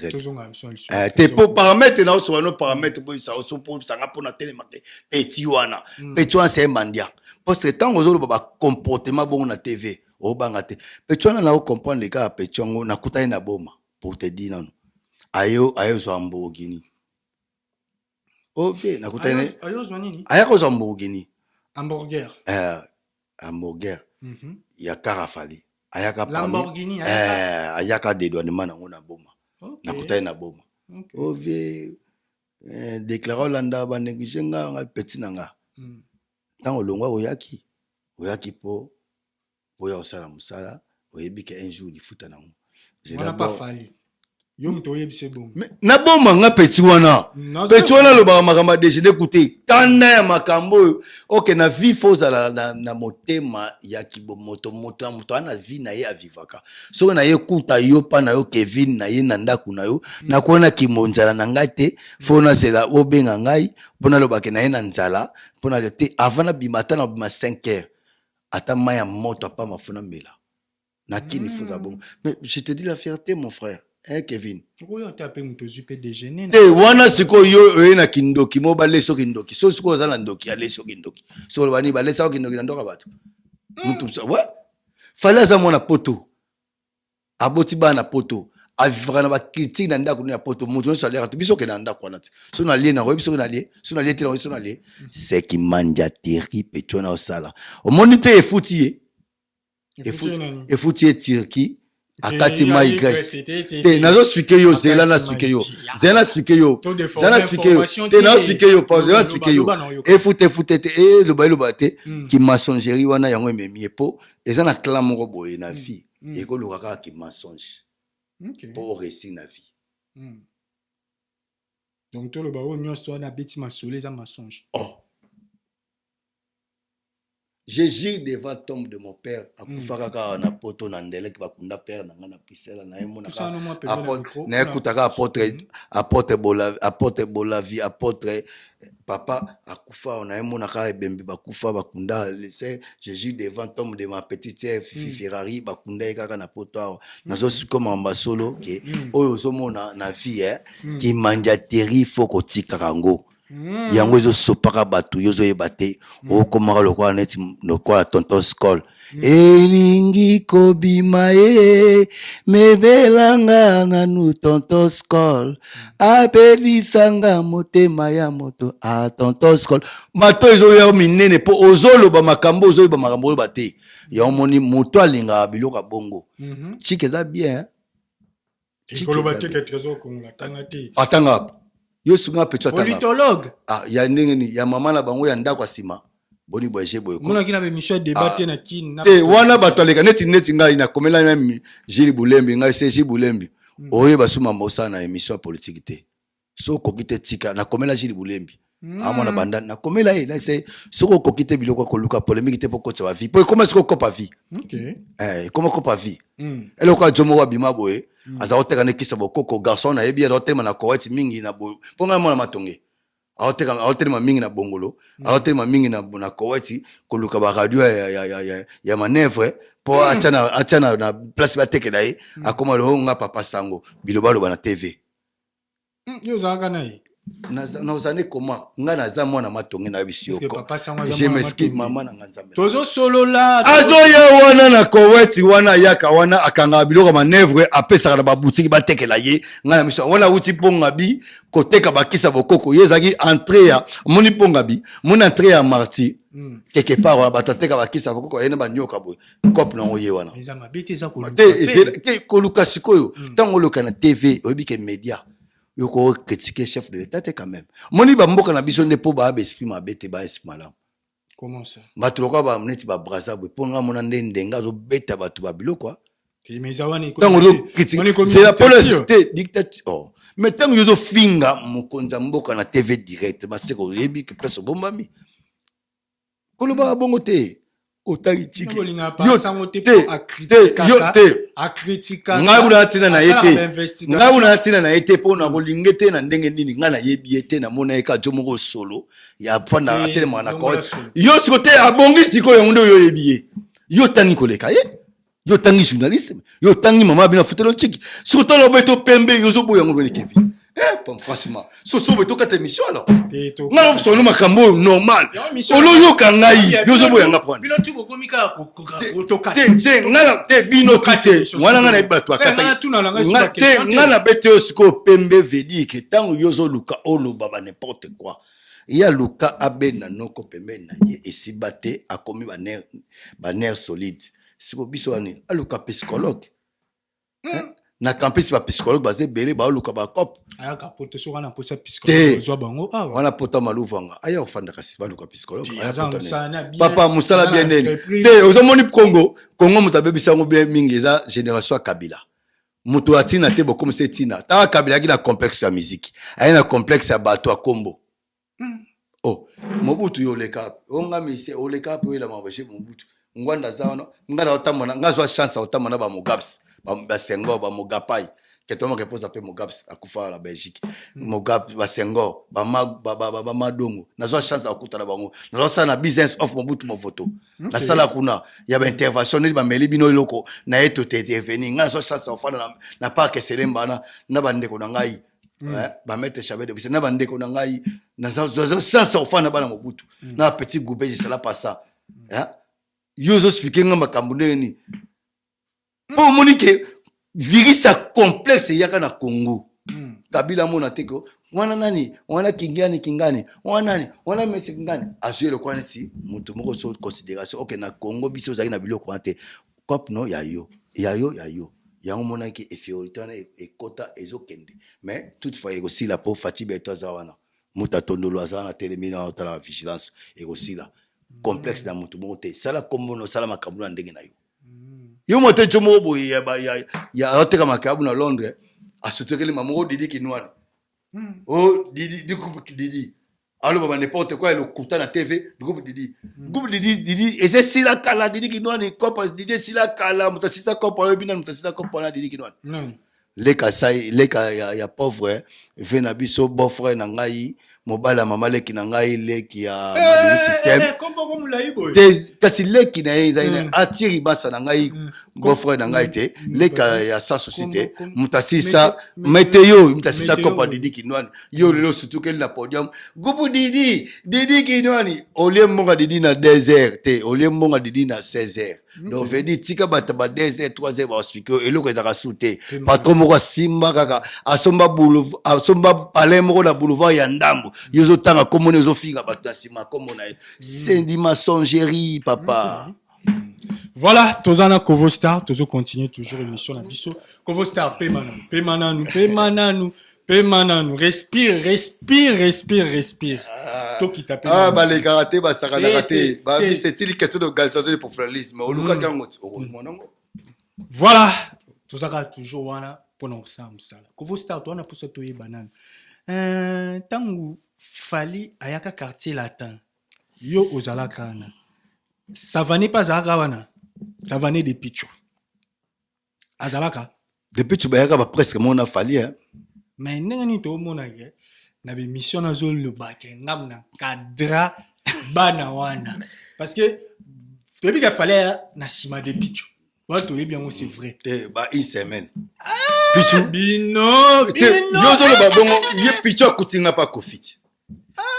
te pour paramètre na so no paramètre pour ça so pour ça pour na télé marqué petit wana c'est mandia parce que tant ozolo ba comportement bon na TV o banga te petit wana na o comprendre ka petit ngo na kutai na boma pour te dire non ayo so ambogini ok na kutai ayo zo nini ayo zo ambogini hamburger ya karafali ayaka Lamborghini ayaka dédouanement nango na boma na kutai na boma ovie déclarer landa ba négliger nga petit nanga tango longwa oyaki po ya osala musala oyebi ke un jour lifuta nango je n'ai pas fallu yo mto yebise boma na boma nga petit wana lo ba makamba déjeuner écouter tanda ya makambo OK na vie foza na motema ya kibomoto moto ana vie na ye avivaka so na ye kuta yo pa na yo Kevin na ye na ndaku na yo na kona kimonzala na ngate fona sela obenga ngai pona lo ba ke na ye na nzala pona le te avant na bimata na bima 5h ata maya moto pa mafuna mela na kini foza bon mais je te dis la fierté mon frère. Kevin. Oyo tape muto zupe déjeuner. Wana siko yo na kindoki mo ba leso kindoki. So siko za na ndoki ya leso kindoki. So bani ba lesa kindoki na ndoka batu. Mutu ça ouais. Fallait za mona poto. Aboti ba na poto. Avivra na ba critique na ndako na poto. Mutu so salaire to biso ke na ndako na. So na lie na ko biso na lie. So na lie te na so na lie. C'est qui manja terri petona osala. O monite e futie. E futie Turquie. Akati mai Grèce te nazo expliquer yo zela na expliquer yo e fute te lo ba te ki mensongerie wana yango ememi po eza na clan moko boye na vie e ko lokaka ki mensonge pour réussir na vie donc to lo ba o nyonso na beti masole za mensonge je gire devant tombe de mon père akufaka na poto na ndele ki bakunda père na ngana pisela na yemo na ekutaka apôtre Bolavie apôtre papa akufa na yemo na ka ebembe bakufa bakunda laisser je gire devant tombe de ma petite sœur Fifi Ferrari bakunda ekaka na poto nazo sikoma mbasolo ke oyo zomona na vie ki manja teri foko tikarango yango ezo sopaka batu yozo yebate okomaka lokola neti lokola tonton Skol elingi kobima mebelanga nanu tonton Skol apelisanga motema ya moto tonton Skol mato ezo ya minene po ozoloba makambo ozoyeba makambo oyo bate ya omoni moto alinga biloka bongo chike za bien koloba te ke trésor kongola tangate atanga yo sunga pecho atanga politologue ya ndenge ni ya mama na bango ya ndako asima boni boye boye Mona kina émission débat na kin na wana bato aleka neti ngai na komela même Gilles Boulembi ngai c'est Gilles Boulembi oye basuma mosa na émission politique te so kokite tika na komela Gilles Boulembi amona banda na komela na c'est so kokite biloko koluka polémique te poko tsa vie po comment est-ce kopa vie comment kopa vie ele ko jomo wa bima boye azawoteka ne kisa bokoko garçon na yebi azawotema na kowati mingi na bo ponga mona matonge aotelema mingi na bongolo aotelema mingi na kowati koluka ba radio ya manevre po achana na place bateke dai akoma lo nga papa sango bilobalo bana TV yo zaka nayi na uzane comment nga naza mwana matonge na bisioko je m'excuse maman na nzambe tozo solo la azo ye wana na kowati wana yaka wana akanga biloko manevre apesa na ba boutique bateke la ye nga na miso wana uti ponga bi koteka bakisa bokoko yezaki entrée ya moni ponga bi moni entrée ya marti quelque part wana batoteka bakisa bokoko ene banyoka boy cop na oye wana ezama bete za ko te koluka sikoyo tango loka na TV obike media yoko critiquer chef de l'état quand même moni ba mboka na biso ne po ba esprit mabete ba esprit malam comment ça bato loka ba mneti ba braza boy ponga mona ndenga zo beta bato ba biloko mais zawani ko c'est la police dictature oh mais tango yozo finga mokonza mboka na TV direct ba seko yebi que place bombami kolo ba bongo te otali tiki a critiquer nga buna tina na yete nga buna tina na yete pona bolingete na ndenge nini nga na yebi yete na mona eka jomo solo ya fanda atelema na ko yo sikote abongi siko yo ndo yo yebi yo tangi koleka yo tangi journaliste yo tangi mama bina futelo tiki sikoto lo beto pembe yo zo boya ngolo ni Kevin franchement so beto kata émission alors nga solo makambo normal olo yo kangai yo zo boya nga pona bino tu ko komika ko toka te nga te bino kate wana nga na bato akata nga na bete osiko pembe vedi ke tango yo zo luka olo baba n'importe quoi ya luka abena noko pembe na ye esibate akomi ba nerf solide siko biso ani aluka psychologue na campus ba psychologue baze bele ba luka ba cop aya ka poto so wana posa psychologue zo bango wana poto maluvanga aya ofanda kasi ba luka psychologue papa musala bien nene te ozomoni Congo mutabebi sango bien mingi eza génération Kabila muto atina te bokomo se tina ta Kabila ki na complexe ya musique aya na complexe ya bato akombo oh Mobutu yo leka onga mise oleka pe la maboshe Mobutu ngwanda zano ngada otamona ngazwa chance otamona ba Mugabe ba Senghor ba Mugapai ketoma ke pose pe Mugabe akufa la Belgique Mugabe ba Senghor ba Madongo nazwa chance akutana bango nazosa na business of Mobutu mo photo na sala kuna ya ba intervention ni ba meli bino loko na eto te intervenir ngazwa chance ofana na parc Selemba na bandeko na ngai ba mettre chavet de na bandeko na ngai nazwa chance ofana bana Mobutu na petit groupe je sala pas ça yozo speaking nga makambo neni po monike virisa complexe yaka na Congo Kabila mona teko wana nani wana kingani wana nani wana mesi kingani asure kwa neti mutu moko so considération OK na Congo biso zaki na biloko ante cop no yayo yango mona ki infériorité na ekota ezokende mais toutefois aussi la pauvre Fatibe etoza wana muta tondolo azana telemina otala vigilance aussi la complexe na mutu monte sala kombono sala makambo na ndenge na yo mote chomo bo ya oteka makabu na Londres asutokele mamoko Didi Kinwani Didi allo baba n'importe quoi le kuta na TV groupe Didi et c'est sila kala Didi Kinwani kopa Didi sila kala mutasisa kopa bina mutasisa kopa na Didi Kinwani leka sai leka ya pauvre vena biso beau frère na ngai mobala mama leki na ngai leki ya madu system kasi leki na ye atiri basa na ngai beau frère na ngai te leka ya sa société mutasisa meteo mutasisa kopa Didi Kinwani yo lelo surtout quel na podium gupu Didi Kinwani olie monga Didi na 2h te olie monga Didi na 16h donc vedi tika bata ba 2h 3h ba expliquer eloko ezaka souté patron moko simba kaka asomba palais moko na boulevard ya Ndambo yozo tanga komone yozo finga bato na sima komona c'est di maçonnerie papa. Voilà, tozana Kovo Star, tozo continue toujours l'émission na biso. Kovo Star pe mananu. Manano, respire. Toi qui t'appelles. Ah, bah les karaté, bah ça karaté. Bah c'est une question d'organisation pour flalisme. Au Luka Gangot, Voilà. Tout ça toujours wana pour nous ça. Kovo Star, toi on a pour ça toi banane. Tangu fali ayaka quartier latin. Yo ozala kana. Ça va pas zaka wana. Ça va de picho. Azalaka. Depuis tu bayaka ba presque mon a fallu hein. Mais nani to mona ke na be mission na zo le bake ngam na cadra bana wana. Parce que depuis qu'il fallait na sima de picho. Toi tu es bien c'est vrai. Bah une semaine. Pichu. Bino. Yo zo le babongo, ye picho kutinga pa kofiti.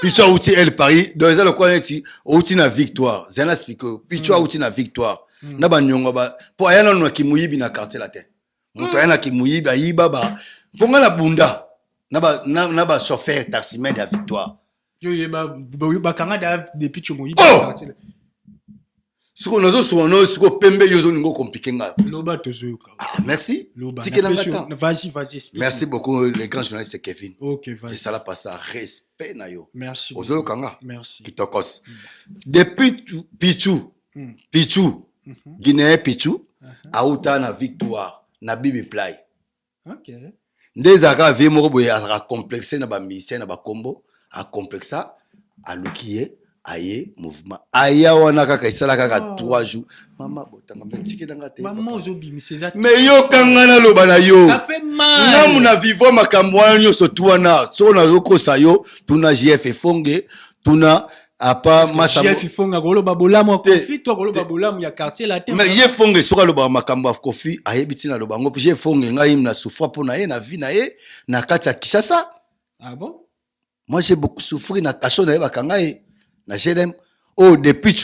Pichu outi el Paris, dans le coin eti outi na victoire. Zena spiko, pichu outi na victoire. Na ba nyongo ba po ayana no kimuyibi na quartier la terre. Muto ayana kimuyibi ayiba ba. Ponga la bunda. Na ba chauffeur taximan de victoire. Yo ba kanga da de pichu moyibi quartier. Siko nazo suono siko pembe yozo ningo compliqué nga. Loba tozoyoka. Ah merci. Loba. Vas-y, explique. Merci beaucoup les grands journalistes Kevin. OK, vas-y. C'est ça la passe respect na yo. Merci. Ozo kanga. Merci. Kitokos. Depuis Pichu. Guinée Pichu. Auta na victoire na Bibi Play. OK. Ndezaka vie moko boye a complexé na ba mission na ba combo a complexa a lukiye aye mouvement aya wana kaka isala kaka 3 jours mama botanga metiki danga te maman ozobi miseza mais yo kangana loba na yo ça fait mal ngamu na vivre makambo wana nyoso tuana so na lokosa yo tuna JF fonge tuna apa masa JF fonga goloba bolamu kofi to goloba bolamu ya quartier la te mais je fonge soka loba makambo ya kofi ayebiti na loba ngo je fonge ngai na souffrir pour na ye na vie na ye na kati ya Kinshasa. Ah bon? Moi j'ai beaucoup souffert na kaso na ye bakanga ye na GLM. Oh depuis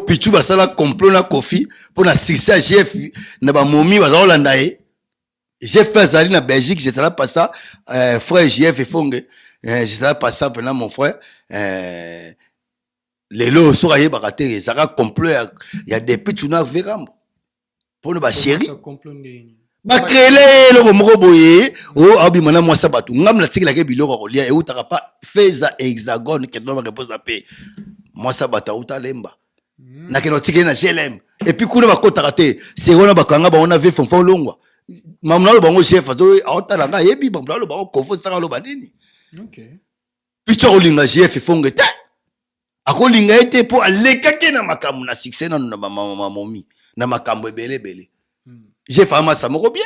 Pichu basala complot na Kofi pour na succès GF na ba momi baza Holanda ye. J'ai fait azali na Belgique, j'étais là pas ça frère GF Fonge, j'étais là pas ça pendant mon frère lelo so aye baraté ça complot il y a des Pichu na verambo. Pour ba chéri. Ba créer le moko boye o abi mana moi sabatu ngam na tikila ke biloko kolia e utaka pa feza hexagone que doit répondre à paix moi sabata uta lemba na ke no tikela na GLM et puis kuna ba kota raté c'est ona ba kanga ba ona ve fonfon longwa mamna lo bango chef azo ota langa yebi ba lo bango kofo saka lo banini. OK Picho olinga GF fongete akolinga ete po alekake na makambo na succès na mama momi na makambo ebele j'ai fait ma samoko bien.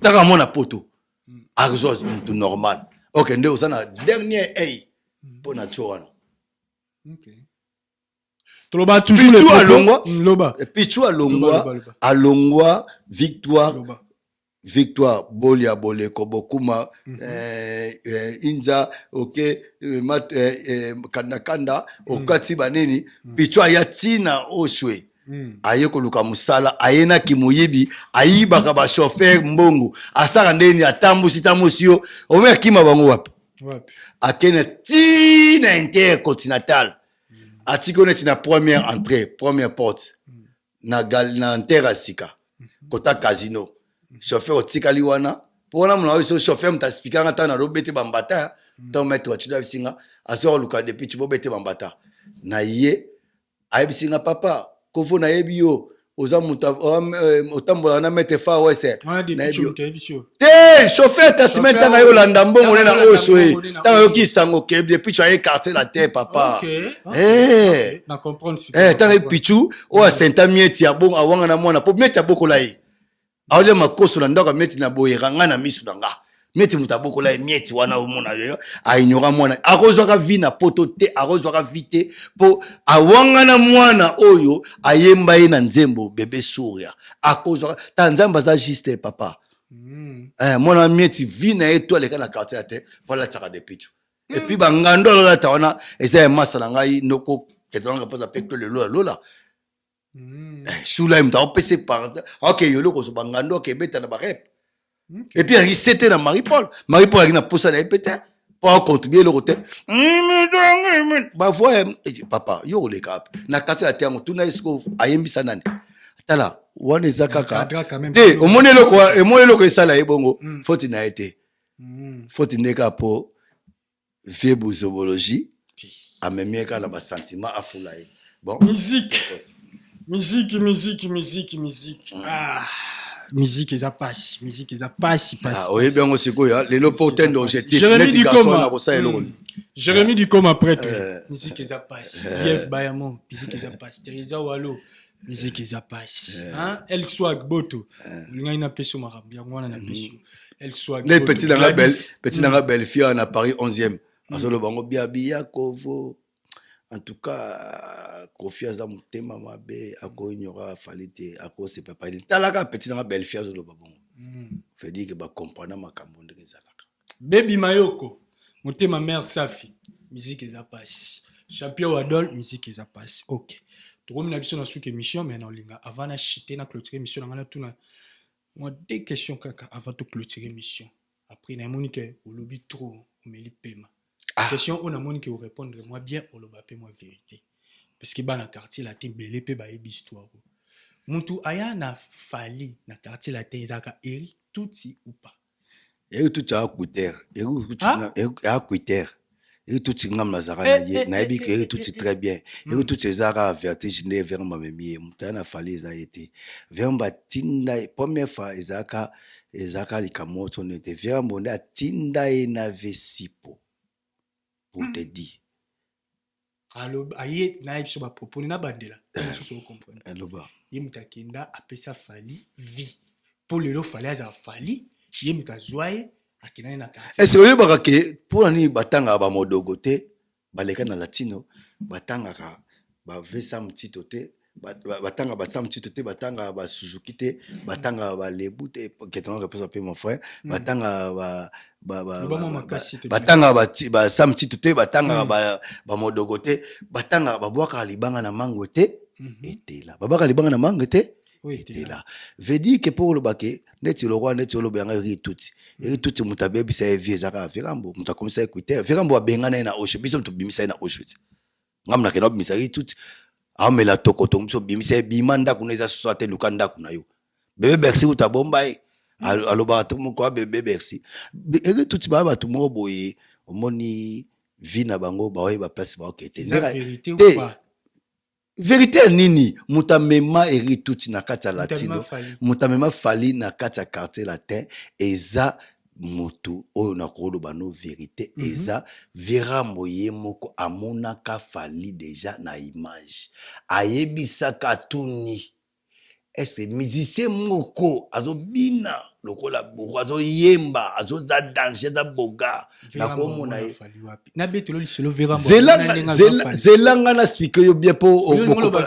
T'as mon poto. Argos tout normal. OK, nous on a dernier hey pour na chouano. OK. Toloba toujours le Alongwa. Loba. Pichu Alongwa victoire. Loba. Victoire bolia bole kobokuma inja OK kanda okati banini Pichu ayatina oshwe. Aye koluka musala ayena kimuyibi ayibaka ba chauffeur mbongo asaka ndeni atambusi yo ome kima bango wapi akene tina intercontinental atikone tina première entrée première porte na terasika kota casino chauffeur otikali wana pona muna so chauffeur mtaspika ngata na robete bambata to mettre wa tuda bisinga aso luka depuis tu bobete bambata na ye ayibisinga papa Kovo na ebio oza muta otambola na mete fa wese na ebio te chauffeur taximan tanga yo landa mbongo na oswe tanga yo kisango ke depuis tu as quartier la terre papa na comprendre tanga Pichu o senta mieti ya bon awanga na mwana po mieti ya bokola ye awle makoso na ndaka mieti na boyeranga na misu nanga mieti mutaboko la mieti wana omona yo aignora mwana akozwaka vi na poto te akozwaka vite po awanga na mwana oyo ayemba ye na nzembo bébé souria akozwaka ta nzamba za juste papa mwana mieti vi na étoile ka na quartier te voilà tsaka de Pichu et puis bangando la ta wana eza masala ngai noko ketonga poza pekto le lola shula imta opese par OK yolo ko so bangando ke beta na ba rep. Et puis il c'était dans Marie-Paul a na posa na epete pour contribuer le côté bah voyez papa yo le cap na kati la terre tout na esko ayembi sanane tala wana eza kaka Encadra quand même. te omoni eloko esala ye bongo faute na ye te faute ndeka po vie bozobologie amemi eka na basentiment afula ye bon Musique. Ah, musique eza pasi oyebi yango sikoyo lelo po otende objectif Jérémy neti garçon Dukoma. na kosala eloko Jérémy Dukoma prêtre. Musique eza pasi. Jeff Bayamon, musique eza pasi. Teresa Walo, musique eza pasi. Hein? El Swag Boto. Linga na peso marambi, yango na peso. El Swag. ne petit nanga belle fille na Paris 11e azolo bango bia kovo en tout cas Kofi aza mutema mabe ako ignora falite ako se papa il talaka petit nanga belle fille azolo babongo fait dire que ba comprendre makambo ndenge ezalaka Baby Mayoko, mutema mère Safi, musique eza pasi. Champion Wadol, musique eza pasi. OK. Tokomi na biso na suki émission mais na linga avant na chiter na clôturer émission na ngana tuna moi deux questions kaka avant de clôturer émission. Après na moni que au lobby trop on me li paiement. Question on a moni que vous répondre moi bien au lobapé moi vérité. Parce que ba na quartier la te belé pe ba yebi histoire. Muntu aya na fali na quartier la te ezaka eri tuti ou pas. eri tuti akuiter eri akuiter eri tuti ngam na zara na ye na yebi que eri tuti très bien eri tuti ezaka vertige ne vers ma memie muta na fali eza été vers ba tinda première fois ezaka likamoto ne te vers monde tinda e na vesipo pour te dire Alors aye na biso ba proposer na bandela. Je suis comprendre. aloba Ye mutakenda apesa fali vie. Pour lelo fali aza fali ye mutazwaye akina na quartier. est-ce oyebaka ke pour ni batanga ba modogo te baleka na latino batanga ka ba vesa mtito te batanga ba sam mtito te batanga ba Suzuki te batanga ba lebu te que ton réponse pe mon frère batanga batanga ba sam mtito te batanga ba modogo te batanga ba bwaka libanga na mango te etela babaka libanga na mango te Oui, là veut dire que pour le baquet neti le roi neti le benga ri tout mutabe bisa vie zaka verambo muta komisa écouter verambo abengana na osho biso to bimisa na osho ngamna ke no bimisa ri tout amela tokoto mso bimisa bimanda kuneza soate lukanda kuna yo bébé bercy utabomba aloba to mko bébé bercy ri tout ba ba to mo boye omoni vie na bango ba wa ba place ba okete vérité ou pas. Vérité nini mutamema eri tuti na kati ya latino mutamema fali na kati ya quartier latin eza mutu oyo na koloba no vérité eza verambo ye moko amonaka fali déjà na image ayebisaka tuni est musicien moko azobina lokola boko azoyemba azoza danger za boga na komona ye na betelo liselo verambo zelanga na speaker yo bien po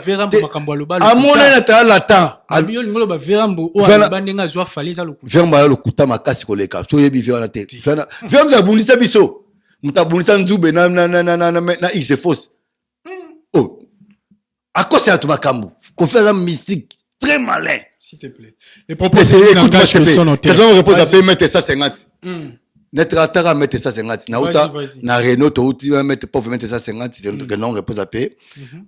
verambo makambo aloba amona na tala latin abiyo ngolo ba verambo o aloba ndenga zwa fali za lokuta verambo ya lokuta makasi koleka so yebi vera na te verambo za bundisa biso mutabundisa nzube na x force oh akosa tu makambo confiance mystique très malin. S'il te plaît. Les propos de langage sont notés. Tu dois me répondre à payer mettre ça 50. N'être à mettre ça 50. Na uta na Renault to uti mettre pauvre mettre ça 50 c'est que non repose à payer.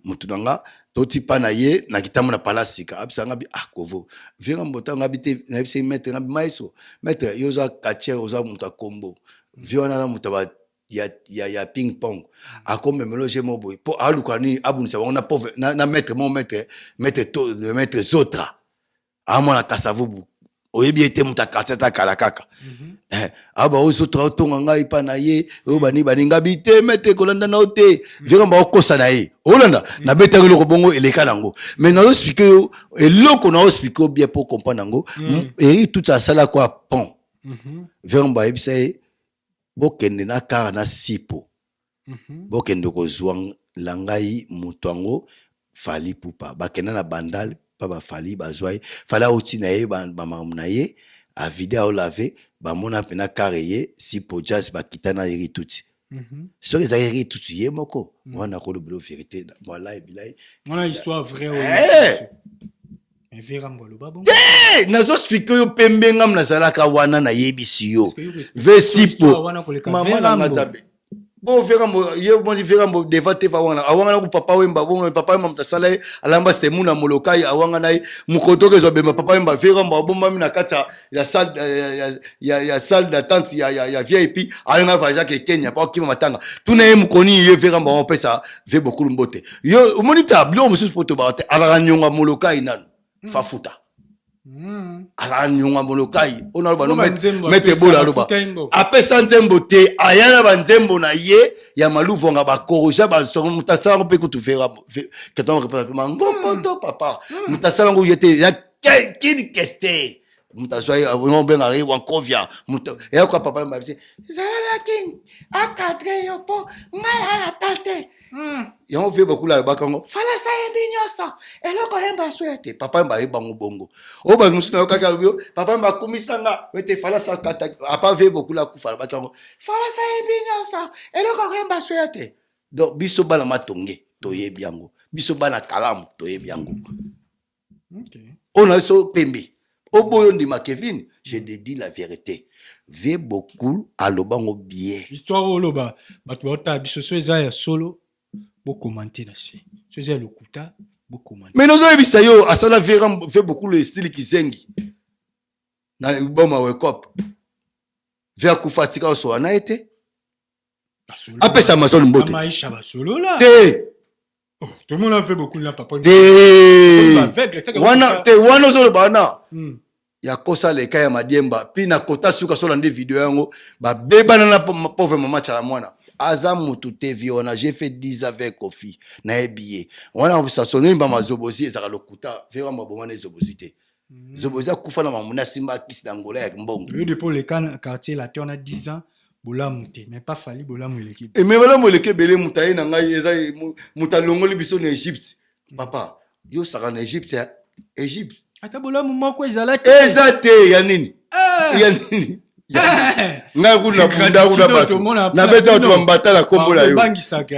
Mutudanga to ti pa na ye na kitamu na palasika. Abisa ngabi akovo. Vira mbota ngabite na bise mettre ngabi maiso. Mettre yoza kacher oza muta combo. Vira na muta ba ya ping pong akome mélanger mo boy po alukani abunisa wana pauvre na mettre to de mettre zotra amona kasavubu oyebi ete muta katata kala kaka aba ozotra otonga ngai pa na ye obani baninga bite mettre kolanda na ote vira mba okosa na ye olanda na betaki loko bongo eleka nango mais na expliquer yo eloko na expliquer bien pour comprendre nango eri tout ça sala quoi pont vira mba ebisa ye bokende na kara na sipo bokende kozwa langai mutango fali pupa bakenda na bandal pa ba fali bazwai fala oti na ye ba mamuna ye a vide a laver ba mona pena kareye sipo jazz bakita na eri tuti so les eri tuti ye moko wana ko le vérité voilà bilai on histoire vraie mais verambo lo babon nazo expliquer yo pembe ngam na salaka wana na yebisi yo ve sipo mama na ngatabe Bon verra ye bon verra mo devate fa wana ku papa wemba bon papa wemba mtasala alamba c'était muna molokai awanga nai mukoto ke zobema papa wemba verra mo bomba mina kata ya salle d'attente ya VIP alinga vaja ke Kenya pa kima matanga tuna ye mukoni ye verra mo pesa ve beaucoup mbote yo omoni tableau mususu poto barate ala nyonga molokai nanu fa futa ala nyonga molokai ona ba no mete bola loba apesa nzembo te ayana banzembo na ye ya maluvo nga ba koroja ba so mutasala pe kutu vera que ton représentant mango kondo papa mutasala ngo yete ya kini keste mutaswa on ben ari wan convient et quoi papa m'a dit zala king akadre yo po ngala la tante et on fait beaucoup là bakango fala sa mbinyosa eloko hemba swete papa m'a bango bongo o ba musuna kaka bio papa m'a komisanga wete fala sa kata apa fait beaucoup là kufa bakango fala sa mbinyosa eloko hemba swete donc biso bana matonge toye biango biso bana kalamu toye biango on a so pembe au boyon de ma Kevin je te dis la vérité ve beaucoup à lobango bien histoire au loba batota biso so eza ya solo bo commenter na si so eza lokuta bo commenter mais nous ebisa yo asala fait beaucoup le style kizengi na boma wake up vers kufatika so na été apesa mason mbote maisha ba solo là oh, tout le monde a fait beaucoup là papa wana zo bana ya kosa le kaya madiemba pina kota suka so lande vidéo yango ba bebana na pauvre maman chala mwana aza mutu te viona j'ai fait 10 avec Kofi na ebiye wana ça sonne ba mazobozi ezaka lokuta vera mabomane zobozité zobozi akufa na mamuna simba kisi d'Angola ya mbongo lui depuis le quartier là on a 10 ans bolamu te mais pas fali bolamu l'équipe et mais bolamu l'équipe belé mutaye na ngai eza mutalongoli biso na Égypte papa yo saka na Égypte Égypte ata bolamu moko ezala te ezate ya nini ya nini nga kuna bunda kuna bato na beta to mbata la kombo la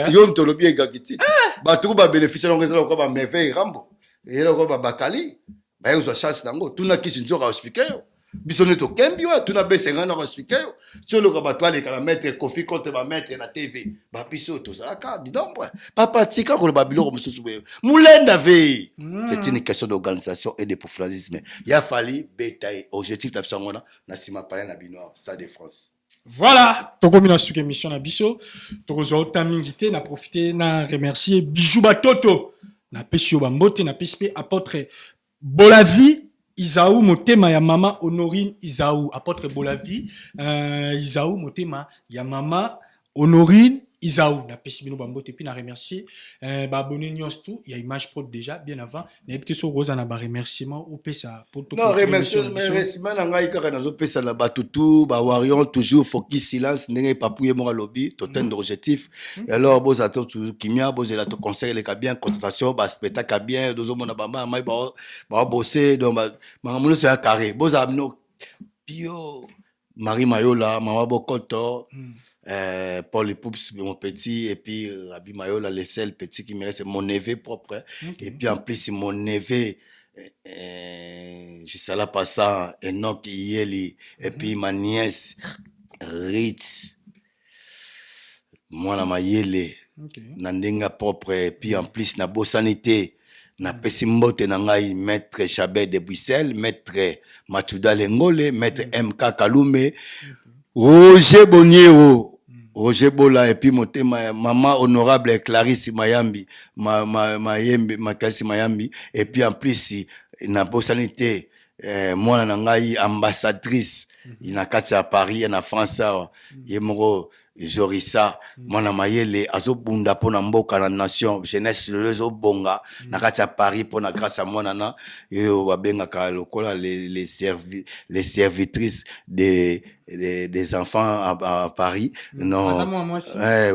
yo mtolobi egakiti bato ko ba bénéficier longo ezala ko ba merveille rambo et ko ba bakali ba yo so chance nango tuna kisi nzoka expliquer yo biso neto kembi wa tuna besenga na expliquer yo tolo ko ba toile kala mettre Kofi contre ba mettre na TV ba biso to saka di donc papa tika ko ba biloko mususu be mulenda ve c'est une question d'organisation et de professionnalisme ya fali betaille objectif na bisangona na sima pale na binoir Stade de France. Voilà, tokomi na suka émission na biso tokozo otamingité na profiter na remercier Bijou Batoto na pesio bambote na pespe apôtre Bolavi Isaou motema ya mama Honorine Isaou apôtre Bolavi Isaou motema ya mama Honorine Isaou na pesibino bambote puis na remercier ba abonné nyos tout il y a image pro déjà bien avant na peut so rosa na ba remerciement ou pesa pour tout non remerciement na ngai kaka na zo pesa na batutu ba warion toujours focus silence ndenge papouye mo lobby totem d'objectif alors boz ato kimia boz la to conseil les ka bien concentration ba spectacle bien dozo mona ba mai ba bosser donc ba ngamulo c'est carré boz amno pio Marie Mayola mama Bokoto Paul Lepoups, mon petit, et puis Rabbi Mayola, le seul petit qui me reste, c'est mon neveu propre. Et puis en plus, mon neveu, je sais là pas ça, Enoch Yeli, et puis ma nièce, Ritz, moi la Mayele, Nandenga propre, et puis en plus, na beau sanité. Na pesi mbote na ngai maître Chabet de Bruxelles, maître Machuda Lengole, maître MK Kalume, Roger Boniero, Roger Bola et puis motema maman honorable Clarisse Mayambi, Makasi Mayambi et puis en plus na bosanité moi na ngai ambassadrice ina kati à Paris na France yemoro Jorissa mwana mayele azobunda pona mboka na nation jeunesse lezo bonga na kati ya Paris pona grâce à mwana na yo babenga ka lokola les servitrices des enfants à Paris non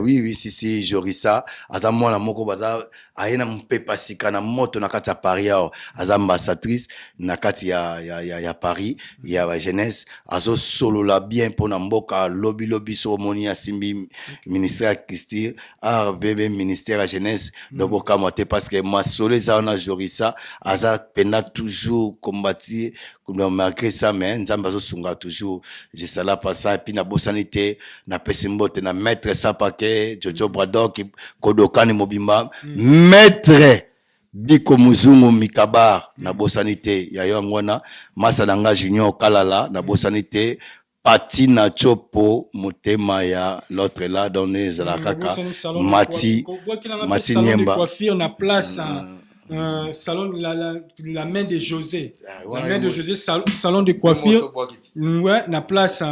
oui si Jorissa azamwa na moko baza ayena mpepa sika na moto na kati ya Paris azambassadrice na kati ya Paris ya jeunesse azo solo la bien pona mboka lobby so monia basimbi ministère ya culture art bebe ministère ya jeunesse lobokamwa te parce que masolo eza wana jorisa aza pena toujours combattre malgré ça mais nzambe azosunga toujours jesala pasa epuis nabosani te napesi mbote na maître sapake jojo bradok kodokani mobimba maître Biko Muzungu Mikabar na bosanité ya yango wana masa nanga junior kalala na bosanité Patina Chopo motema ya l'autre là donné za kaka Mati Niemba coiffure na place salon la main de José la main de José salon de coiffure ouais na place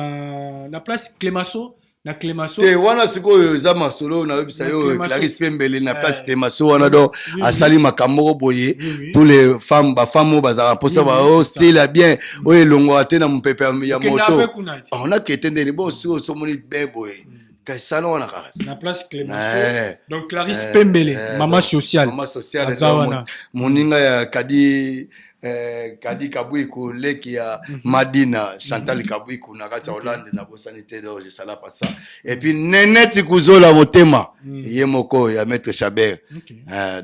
Clémasso na Clémasso te wana siko za masolo na webisa yo Clarisse Pembele na place Clémasso wana do asali makambo boye pour les femmes ba femme bazara posa ba style bien o elongo atena mpepe ya moto on a ketende ni bon siko so moni beboye ka salon wana ka na place Clémasso donc Clarisse Pembele maman sociale moninga ya Kadi Kabwiku leki ya Madina Chantal Kabwiku na kati Hollande na bosanité donc je sala pas ça et puis Neneti Kuzola motema yemoko ya maître Chabert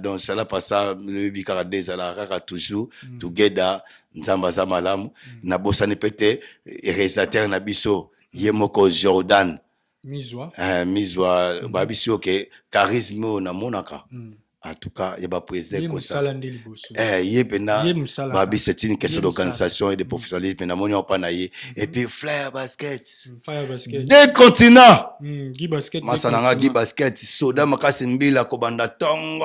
donc sala pas ça le bikara la rara toujours together nzamba za malamu na bosani pete réalisateur na biso yemoko Jordan Mizwa babiso ke charisme na monaka. En tout cas, il y a pas président comme ça. C'est une question d'organisation et de professionnalisme. Et puis, Flyer Basket. Deux continents. Guy Basket. Masananga Guy Basket. Soda Makasi Mbila Kobanda Tongo.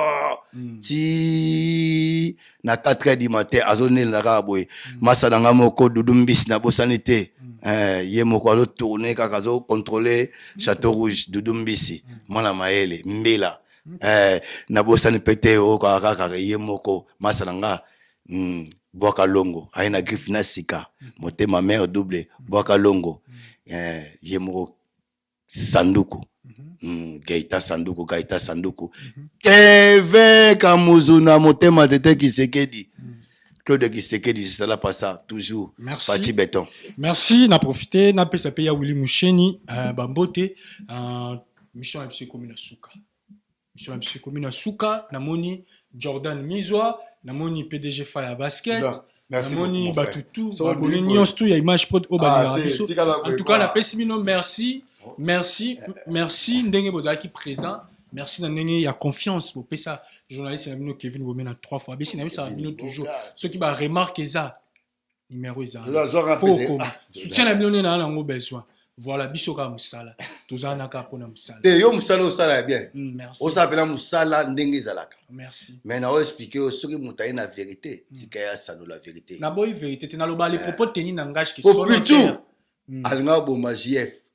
Ti. Na 4h du matin. Azone Laraboy. Masananga Moko Doudumbis na Bosanité. Yé Moko alo tourner kakazo contrôler Château Rouge Doudumbisi. Mwana Maele Mbila. Na bosani pete o kaka yemoko masalanga boaka longo aina griffe na sika motema mère double boaka longo yemoko sanduku Gaita sanduku Kevin Kamuzuna motema tete Kisekedi Claude Kisekedi c'est là pas ça toujours Fati Béton merci na profiter na pesa pe ya Willy Musheni bambote mission ya commune Suka sur la commune à Souka, namoni Jordan Mizwa, namoni PDG Fire Basket, namoni Batutu, namoni Nyons tout, il y a image prod au Baliarabiso. En tout cas, la Pessimino, merci, Ndenge Bozaki présent, merci Ndenge, il y a confiance, pour ça, journaliste, il y a Kevin Womena 3 fois, mais c'est un minute toujours. Ceux qui va remarquer ça, numéro ça. Faut comme soutien la million na lango besoin. Voilà, bisoka musala. Tozana ka pona musala. Yo musala osala bien. Merci. On s'appelle musala ndenge zalaka. Merci. Mais na expliquer au soki mutaye na vérité, tikaya sano la vérité. Na boy vérité, na loba les propos teni nangage qui sont là. Alnga bo majf.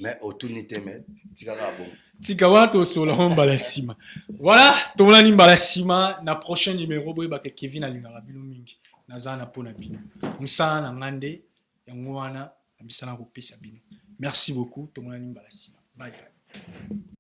Mais otunité mais tikaka bon. Tikawa to solo mbala sima. Voilà, tomona ni mbala sima na prochain numéro boy ba Kevin alingara bino mingi. Nazana pona bino. Musala na ngande yango wanaamisana ko pesa bino. Merci beaucoup. Bye bye.